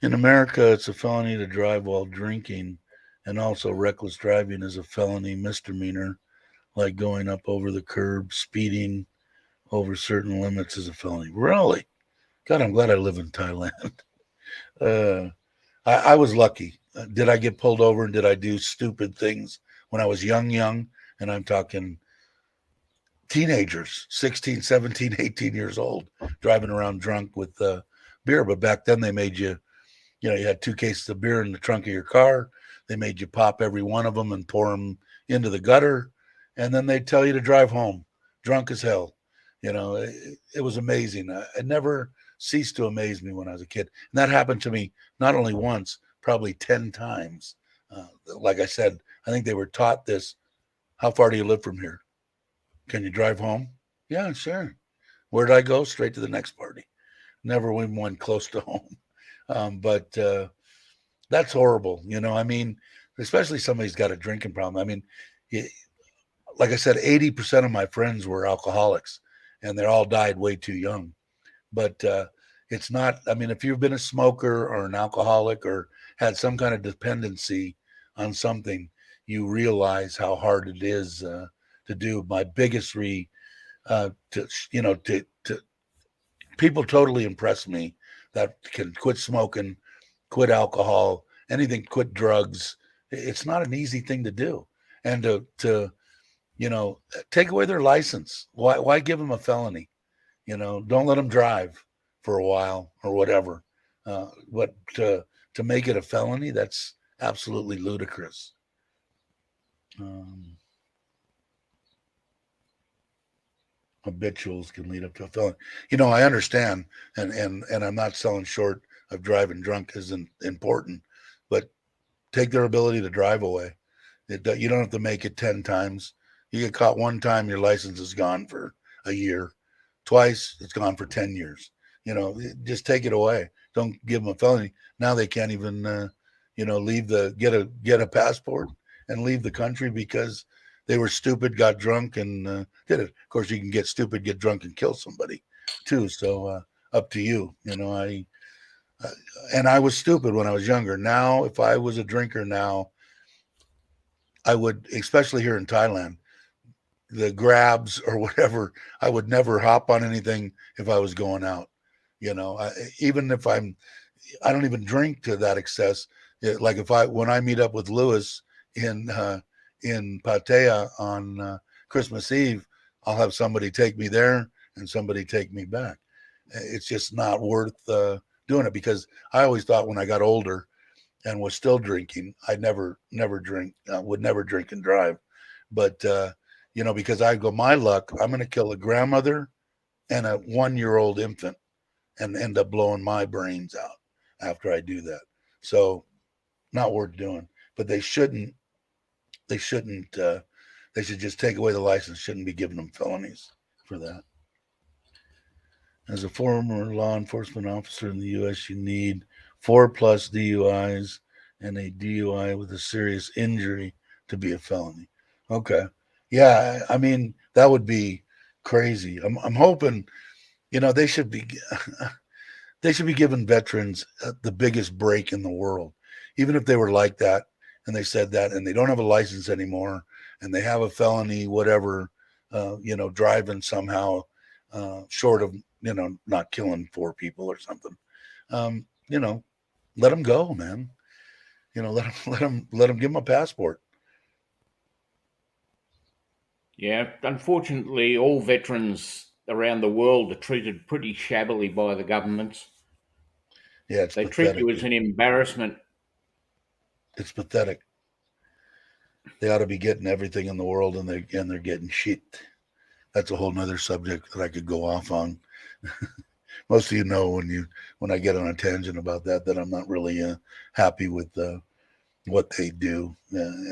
Speaker 1: In America, it's a felony to drive while drinking, and also reckless driving is a felony misdemeanor, like going up over the curb, speeding over certain limits is a felony. Really? God, I'm glad I live in Thailand. I was lucky. Did I get pulled over and did I do stupid things when I was young? And I'm talking teenagers, 16, 17, 18 years old, driving around drunk with beer. But back then they made you, you had 2 cases of beer in the trunk of your car. They made you pop every one of them and pour them into the gutter. And then they tell you to drive home drunk as hell. You know, it was amazing. It never ceased to amaze me when I was a kid. And that happened to me not only once, probably 10 times. Like I said, I think they were taught this. How far do you live from here? Can you drive home? Yeah, sure. Where did I go? Straight to the next party. Never even went close to home. But that's horrible. You know, I mean, especially somebody's got a drinking problem. I mean, like I said, 80% of my friends were alcoholics and they all died way too young. But it's not, I mean, if you've been a smoker or an alcoholic or had some kind of dependency on something, you realize how hard it is to do. My biggest to people totally impress me that can quit smoking, quit alcohol, anything, quit drugs. It's not an easy thing to do. And to take away their license. Why give them a felony? You know, don't let them drive for a while or whatever. But to make it a felony, that's absolutely ludicrous. Habituals can lead up to a felony. You know, I understand, and I'm not selling short of driving drunk isn't important, but take their ability to drive away. You don't have to make it 10 times. You get caught one time, your license is gone for a year. Twice, it's gone for 10 years. You know, just take it away. Don't give them a felony. Now they can't even, leave get a passport and leave the country because they were stupid, got drunk, and did it. Of course, you can get stupid, get drunk, and kill somebody too. So up to you. You know, and I was stupid when I was younger. Now, if I was a drinker now, I would, especially here in Thailand, the grabs or whatever, I would never hop on anything if I was going out. You know, even if I don't even drink to that excess. Like when I meet up with Lewis in Pattaya on Christmas Eve, I'll have somebody take me there and somebody take me back. It's just not worth doing it because I always thought when I got older and was still drinking, I'd never drink, would never drink and drive. But, because I go, my luck, I'm going to kill a grandmother and a 1-year-old infant and end up blowing my brains out after I do that. So not worth doing, but they should just take away the license. Shouldn't be giving them felonies for that. As a former law enforcement officer in the U.S., you need 4+ DUIs and a DUI with a serious injury to be a felony. Okay. Yeah, I mean, that would be crazy. I'm hoping, they should be giving veterans the biggest break in the world. Even if they were like that and they said that and they don't have a license anymore and they have a felony, whatever, driving somehow short of, not killing 4 people or something. Let them go, man. Let them give them a passport.
Speaker 2: Yeah, unfortunately, all veterans around the world are treated pretty shabbily by the governments.
Speaker 1: Yeah,
Speaker 2: they treat you as an embarrassment.
Speaker 1: It's pathetic. They ought to be getting everything in the world, and they're getting shit. That's a whole nother subject that I could go off on. Most of you know when I get on a tangent about that I'm not really happy with what they do.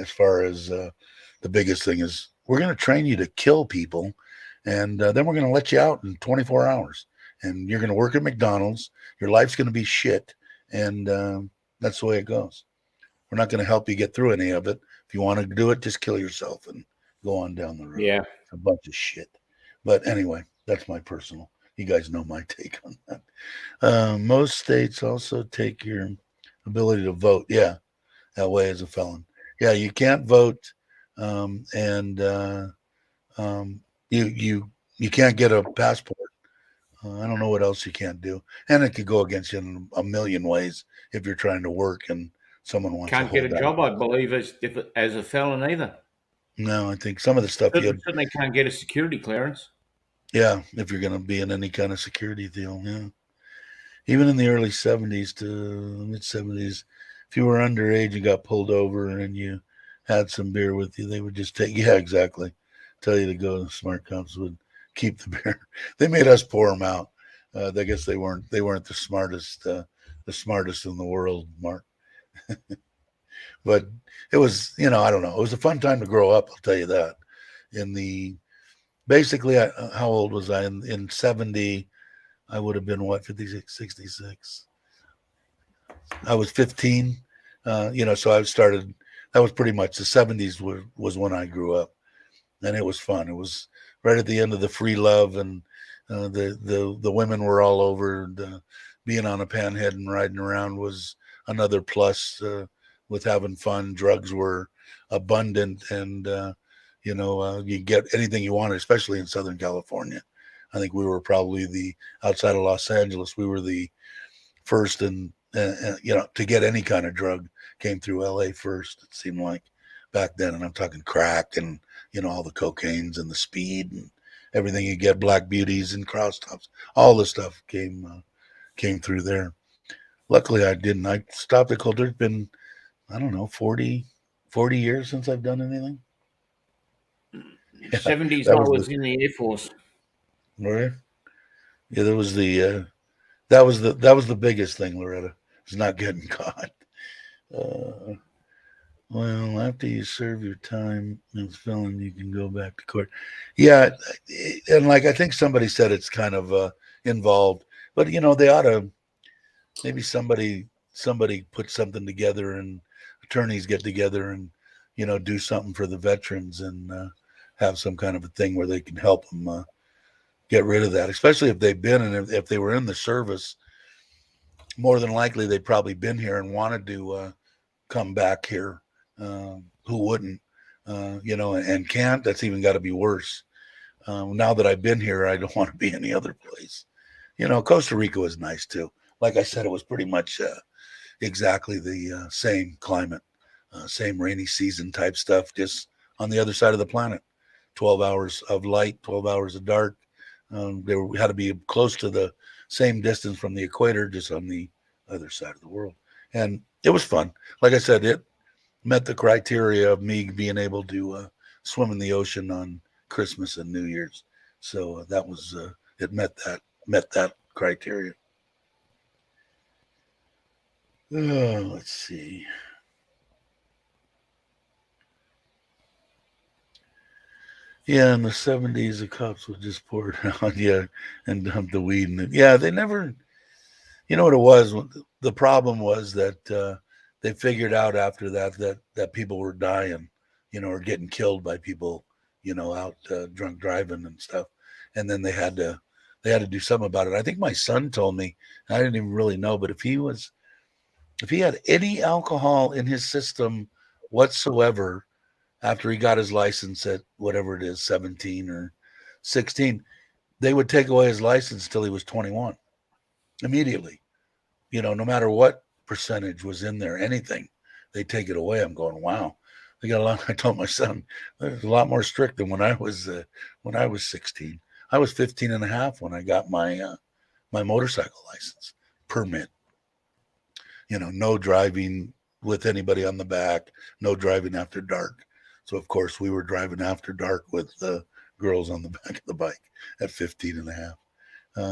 Speaker 1: As far as the biggest thing is, we're going to train you to kill people, and then we're going to let you out in 24 hours, and you're going to work at McDonald's. Your life's going to be shit, and that's the way it goes. We're not going to help you get through any of it. If you want to do it, just kill yourself and go on down the road.
Speaker 2: Yeah,
Speaker 1: it's a bunch of shit. But anyway, that's my personal. You guys know my take on that. Most states also take your ability to vote. Yeah, that way as a felon. Yeah, you can't vote, and you can't get a passport. I don't know what else you can't do, and it could go against you in a million ways if you're trying to work and someone wants
Speaker 2: can't
Speaker 1: to
Speaker 2: get a job. I believe as a felon either.
Speaker 1: No, I think some of the stuff
Speaker 2: certainly can't get a security clearance.
Speaker 1: Yeah, if you're going to be in any kind of security deal, yeah. Even in the early 70s to mid 70s, if you were underage and got pulled over and you had some beer with you, they would just take. Yeah, exactly. tell you to go. The smart cops would keep the beer. They made us pour them out. I guess they weren't the smartest in the world, Mark. But it was, I don't know. It was a fun time to grow up. I'll tell you that. Basically, how old was I in 70? I would have been what, 56, 66. I was 15. So I started. That was pretty much the 70s was when I grew up, and it was fun. It was right at the end of the free love, and the women were all over. And, being on a panhead and riding around was another plus with having fun. Drugs were abundant, and you get anything you wanted, especially in Southern California. I think we were probably outside of Los Angeles, we were the first, and to get any kind of drug came through LA first. It seemed like back then, and I'm talking crack and all the cocaines and the speed and everything you get, black beauties and cross tops, all the stuff came through there. Luckily, I didn't. I stopped at cold. There's been, I don't know, 40 years since I've done anything.
Speaker 2: 70s, I was in the Air Force.
Speaker 1: Right? Yeah, that was the biggest thing, Loretta. Is not getting caught. Well, after you serve your time as felon, you can go back to court. Yeah, and like I think somebody said, it's kind of involved, but they ought to. Maybe somebody put something together, and attorneys get together and do something for the veterans, and have some kind of a thing where they can help them get rid of that, especially if they've been, and if they were in the service. More than likely, they've probably been here and wanted to come back here. Who wouldn't? And can't. That's even got to be worse. Now that I've been here, I don't want to be any other place. Costa Rica was nice too. Like I said, it was pretty much exactly the same climate, same rainy season type stuff, just on the other side of the planet. 12 hours of light, 12 hours of dark. Had to be close to the same distance from the equator, just on the other side of the world. And it was fun. Like I said, it met the criteria of me being able to swim in the ocean on Christmas and New Year's. So that was it met that criteria. Let's see. Yeah, in the 70s, the cops would just pour it out, yeah, and dump the weed in it. Yeah, they never, what it was? The problem was that they figured out after that people were dying, or getting killed by people, out drunk driving and stuff. And then they had to do something about it. I think my son told me, I didn't even really know, but if he had any alcohol in his system whatsoever after he got his license at whatever it is, 17 or 16, they would take away his license till he was 21 immediately. No matter what percentage was in there, anything, they take it away. I'm going, wow. They got a lot. I told my son, there's a lot more strict than when I was 16. I was 15 and a half when I got my motorcycle license permit. No driving with anybody on the back, no driving after dark. So, of course, we were driving after dark with the girls on the back of the bike at 15 and a half.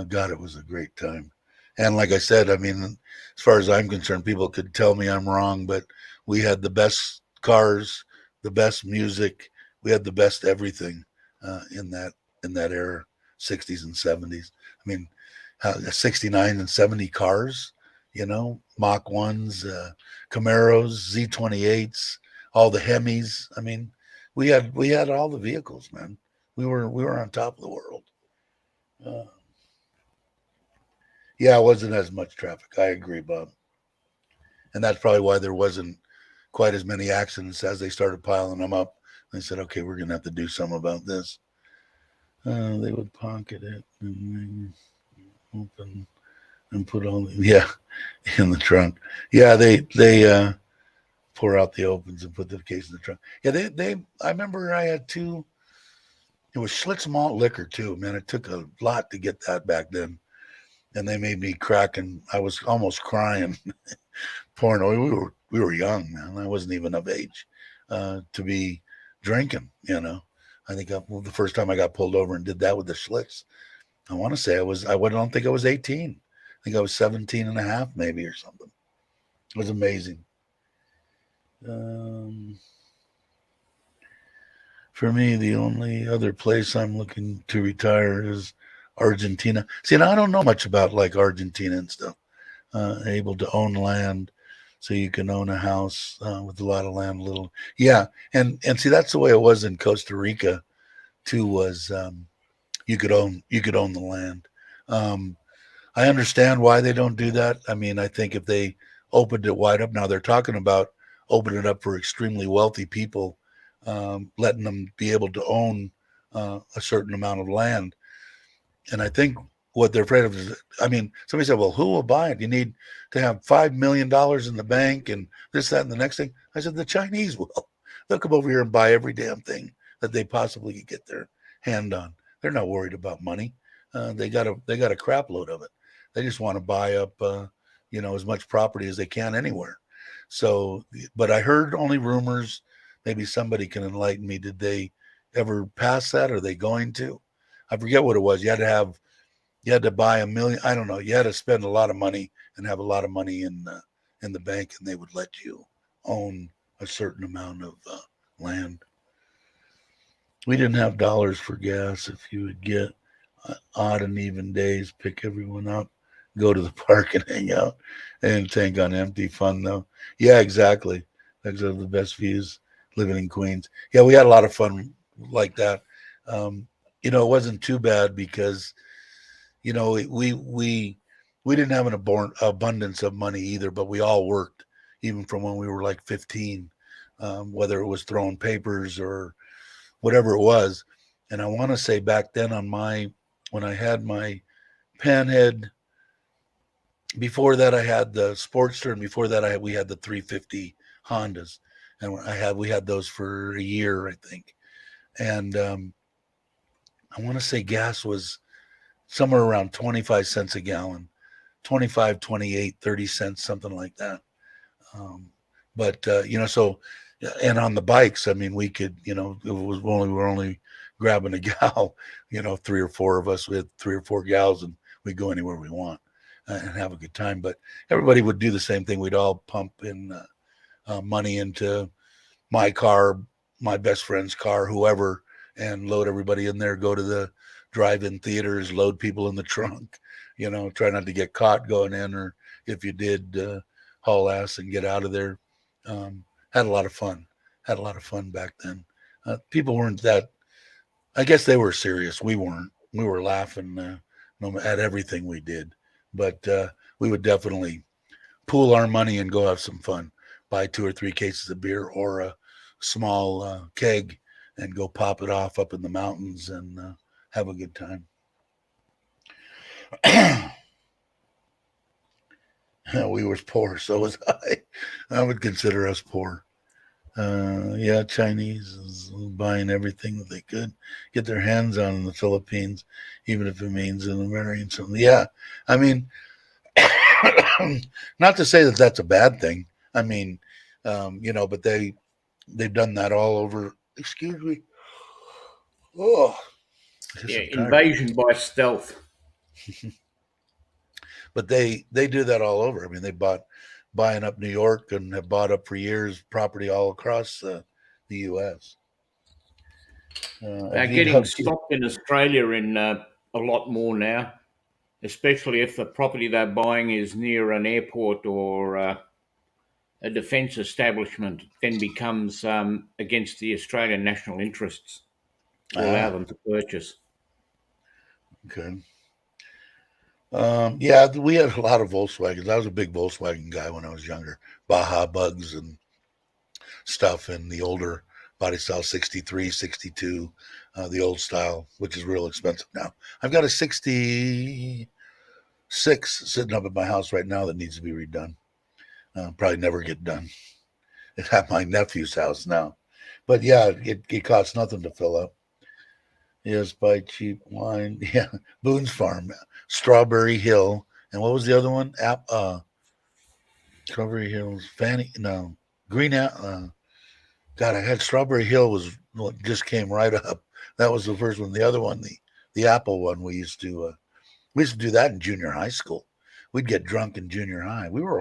Speaker 1: God, it was a great time. And like I said, I mean, as far as I'm concerned, people could tell me I'm wrong, but we had the best cars, the best music. We had the best everything in that era, 60s and 70s. I mean, 69 and 70 cars, Mach 1s, Camaros, Z28s, all the Hemis. I mean, we had all the vehicles, man. We were on top of the world. Yeah, it wasn't as much traffic. I agree, Bob. And that's probably why there wasn't quite as many accidents as they started piling them up. They said, okay, we're going to have to do something about this. They would pocket it and open and put all in the trunk. Yeah, they pour out the opens and put the case in the trunk. Yeah, I remember I had two. It was Schlitz malt liquor too, man. It took a lot to get that back then. And they made me crack, and I was almost crying. Pouring. We were young, man. I wasn't even of age to be drinking. I think the first time I got pulled over and did that with the Schlitz, I want to say I don't think I was 18. I think I was 17 and a half maybe or something. It was amazing. For me, the only other place I'm looking to retire is Argentina. See, and I don't know much about like Argentina and stuff. Able to own land, so you can own a house with a lot of land. And see, that's the way it was in Costa Rica too. Was you could own the land. I understand why they don't do that. I mean, I think if they opened it wide up, now they're talking about opening it up for extremely wealthy people, letting them be able to own a certain amount of land. And I think what they're afraid of is, I mean, somebody said, well, who will buy it? You need to have $5 million in the bank and this, that, and the next thing. I said, the Chinese will. They'll come over here and buy every damn thing that they possibly could get their hand on. They're not worried about money. They got a crap load of it. They just want to buy up, as much property as they can anywhere. So, but I heard only rumors. Maybe somebody can enlighten me. Did they ever pass that? Are they going to? I forget what it was. You had to buy $1 million. I don't know. You had to spend a lot of money and have a lot of money in the bank, and they would let you own a certain amount of land. We didn't have dollars for gas. If you would get odd and even days, pick everyone up, go to the park and hang out, and tank on empty. Fun though. Yeah, exactly. Those are the best views living in Queens. Yeah, we had a lot of fun like that. It wasn't too bad because, we didn't have an abundance of money either, but we all worked, even from when we were like 15, whether it was throwing papers or whatever it was. And I want to say back then when I had my Panhead, before that I had the Sportster, and before that we had the 350 Hondas, and we had those for a year, I think. And I want to say gas was somewhere around 25 cents a gallon, 25, 28, 30 cents, something like that. And on the bikes, I mean, we could, we were only grabbing a gal, 3 or 4 of us. We had 3 or 4 gals, and we'd go anywhere we want and have a good time. But everybody would do the same thing. We'd all pump in money into my car, my best friend's car, whoever, and load everybody in there, go to the drive-in theaters, load people in the trunk, try not to get caught going in, or if you did, haul ass and get out of there. Had a lot of fun back then. People weren't that, I guess they were serious. We weren't. We were laughing at everything we did, but we would definitely pool our money and go have some fun, buy 2 or 3 cases of beer or a small keg and go pop it off up in the mountains and have a good time. We were poor, so was I. I would consider us poor. Yeah, Chinese is buying everything that they could get their hands on in the Philippines, even if it means marrying something. Yeah, I mean, not to say that that's a bad thing. I mean, but they've done that all over. Excuse me. Oh,
Speaker 2: yeah, invasion by stealth.
Speaker 1: But they do that all over. I mean, buying up New York and have bought up for years property all across the U.S.
Speaker 2: They're getting stopped in Australia in a lot more now, especially if the property they're buying is near an airport or a defence establishment. Then becomes against the Australian national interests to allow them to purchase.
Speaker 1: Okay. Yeah, we had a lot of Volkswagens. I was a big Volkswagen guy when I was younger. Baja Bugs and stuff, and the older body style 63, 62, the old style, which is real expensive now. I've got a 66 sitting up at my house right now that needs to be redone. Probably never get done. It's at my nephew's house now. But yeah, it costs nothing to fill up. Yes, buy cheap wine. Yeah, Boone's Farm, Strawberry Hill, and what was the other one? Strawberry Hills, Green. God, I had Strawberry Hill was what just came right up. That was the first one. The other one, the apple one, we used to do that in junior high school. We'd get drunk in junior high. We were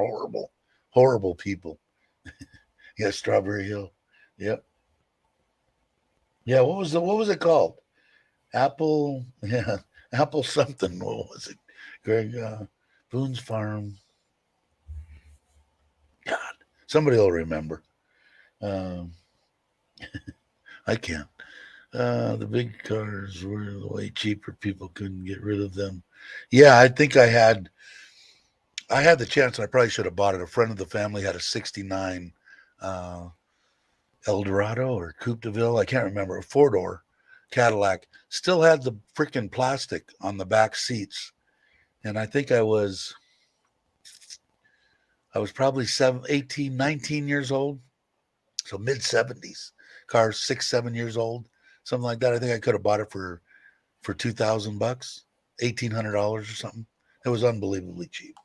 Speaker 1: horrible people. Yeah, Strawberry Hill. Yep. Yeah, what was it called? Apple, yeah, Apple something. What was it? Greg Boone's Farm. God, somebody will remember. Um, I can't. The big cars were way cheaper. People couldn't get rid of them. Yeah, I think I had the chance, and I probably should have bought it. A friend of the family had a '69 uh, Eldorado or Coupe de Ville. I can't remember. A four-door Cadillac. Still had the freaking plastic on the back seats. And I think I was probably 18, 19 years old. So mid 70s. Car 6, 7 years old. Something like that. I think I could have bought it for $2,000, $1,800 or something. It was unbelievably cheap.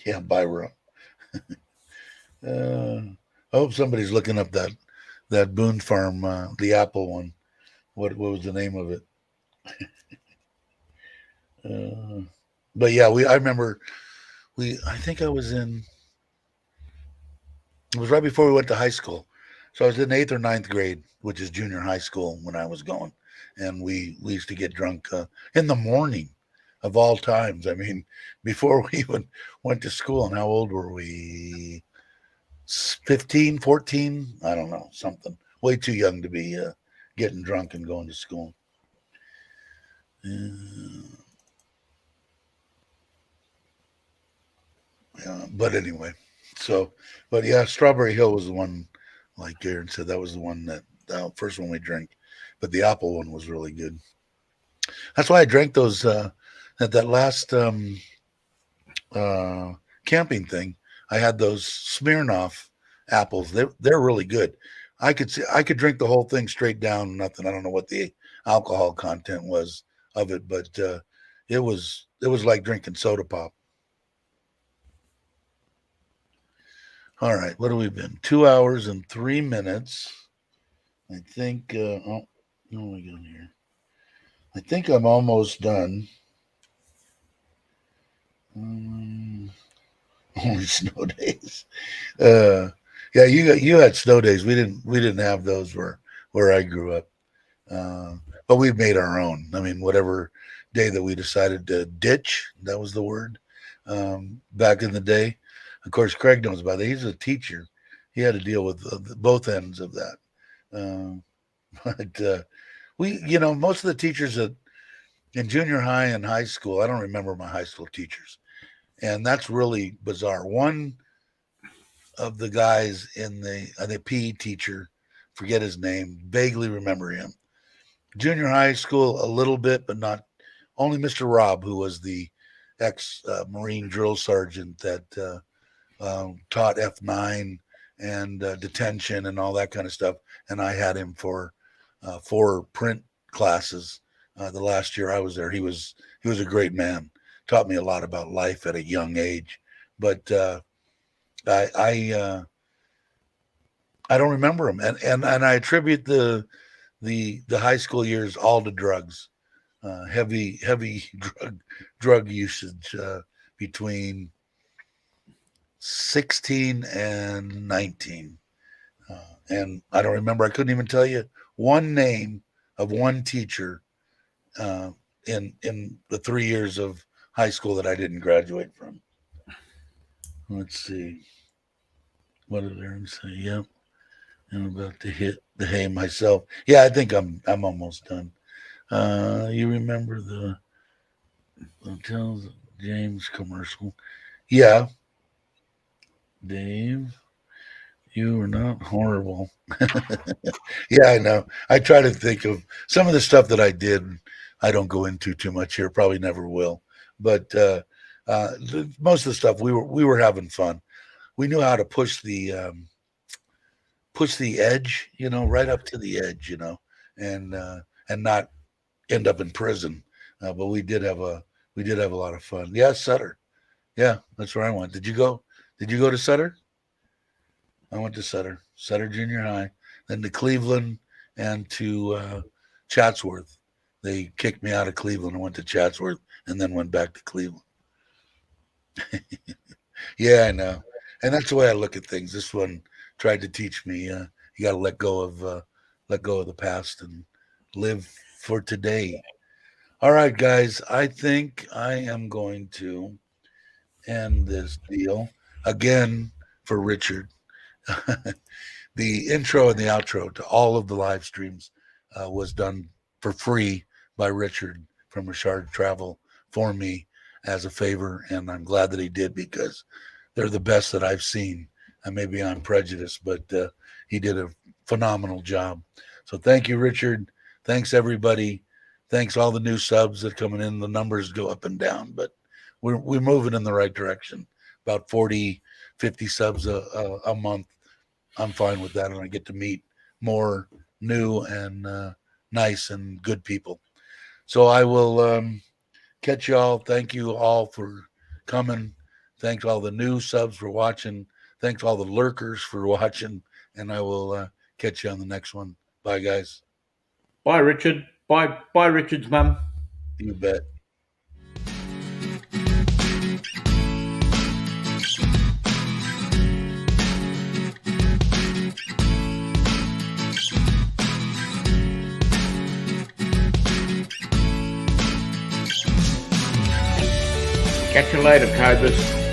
Speaker 1: Yeah, Byron. I hope somebody's looking up that Boone Farm, the Apple one. What was the name of it? But yeah, I remember I think I was it was right before we went to high school. So I was in 8th or 9th grade, which is junior high school when I was going. And we used to get drunk in the morning of all times. I mean, before we even went to school. And how old were we? 15, 14? I don't know, something. Way too young to be getting drunk and going to school. Yeah, but anyway, but yeah, Strawberry Hill was the one, like Garen said, that was the one the first one we drank. But the apple one was really good. That's why I drank those at that last camping thing. I had those Smirnoff apples. They're really good. I could drink the whole thing straight down, nothing. I don't know what the alcohol content was of it, but it was like drinking soda pop. All right, what have we been? 2 hours and 3 minutes. I think. What are we doing here? I think I'm almost done. Only snow days. Yeah, you had snow days. We didn't have those where I grew up. But we made our own. I mean, whatever day that we decided to ditch, that was the word. Back in the day, of course, Craig knows about it. He's a teacher. He had to deal with both ends of that. But most of the teachers in junior high and high school, I don't remember my high school teachers. And that's really bizarre. One of the guys in the PE teacher, forget his name, vaguely remember him. Junior high school, a little bit, but not. Only Mr. Rob, who was the ex-Marine drill sergeant that taught F9 and detention and all that kind of stuff. And I had him for 4 print classes the last year I was there. He was a great man. Taught me a lot about life at a young age. But I don't remember him, and I attribute the high school years all to drugs, heavy drug usage between 16 and 19, and I don't remember. I couldn't even tell you one name of one teacher in the 3 years of high school that I didn't graduate from. Let's see. What did Aaron say? Yep. I'm about to hit the hay myself. Yeah, I think I'm almost done. You remember the Hotels James commercial? Yeah. Dave, you are not horrible. Yeah, I know. I try to think of some of the stuff that I did. I don't go into too much here. Probably never will. But most of the stuff we were having fun. We knew how to push the edge, right up to the edge, and not end up in prison. But we did have a lot of fun. Yeah, Sutter. Yeah, that's where I went. Did you go? Did you go to Sutter? I went to Sutter Junior High. then to Cleveland, and to Chatsworth. They kicked me out of Cleveland and went to Chatsworth, and then went back to Cleveland. Yeah, I know, and that's the way I look at things. This one tried to teach me you got to let go of the past and live for today. All right, guys, I think I am going to end this deal again for Richard. The intro and the outro to all of the live streams was done for free by Richard from Richard Travel for me as a favor, and I'm glad that he did, because they're the best that I've seen. And maybe I'm prejudiced, but he did a phenomenal job. So thank you, Richard. Thanks, everybody. Thanks all the new subs that are coming in. The numbers go up and down, but we're moving in the right direction. About 40, 50 subs a month. I'm fine with that, and I get to meet more new and nice and good people. So I will catch you all. Thank you all for coming. Thanks all the new subs for watching. Thanks all the lurkers for watching, and I will catch you on the next one. Bye, guys.
Speaker 2: Bye, Richard. Bye, Richard's mum.
Speaker 1: You bet.
Speaker 2: Catch you later, Cobras.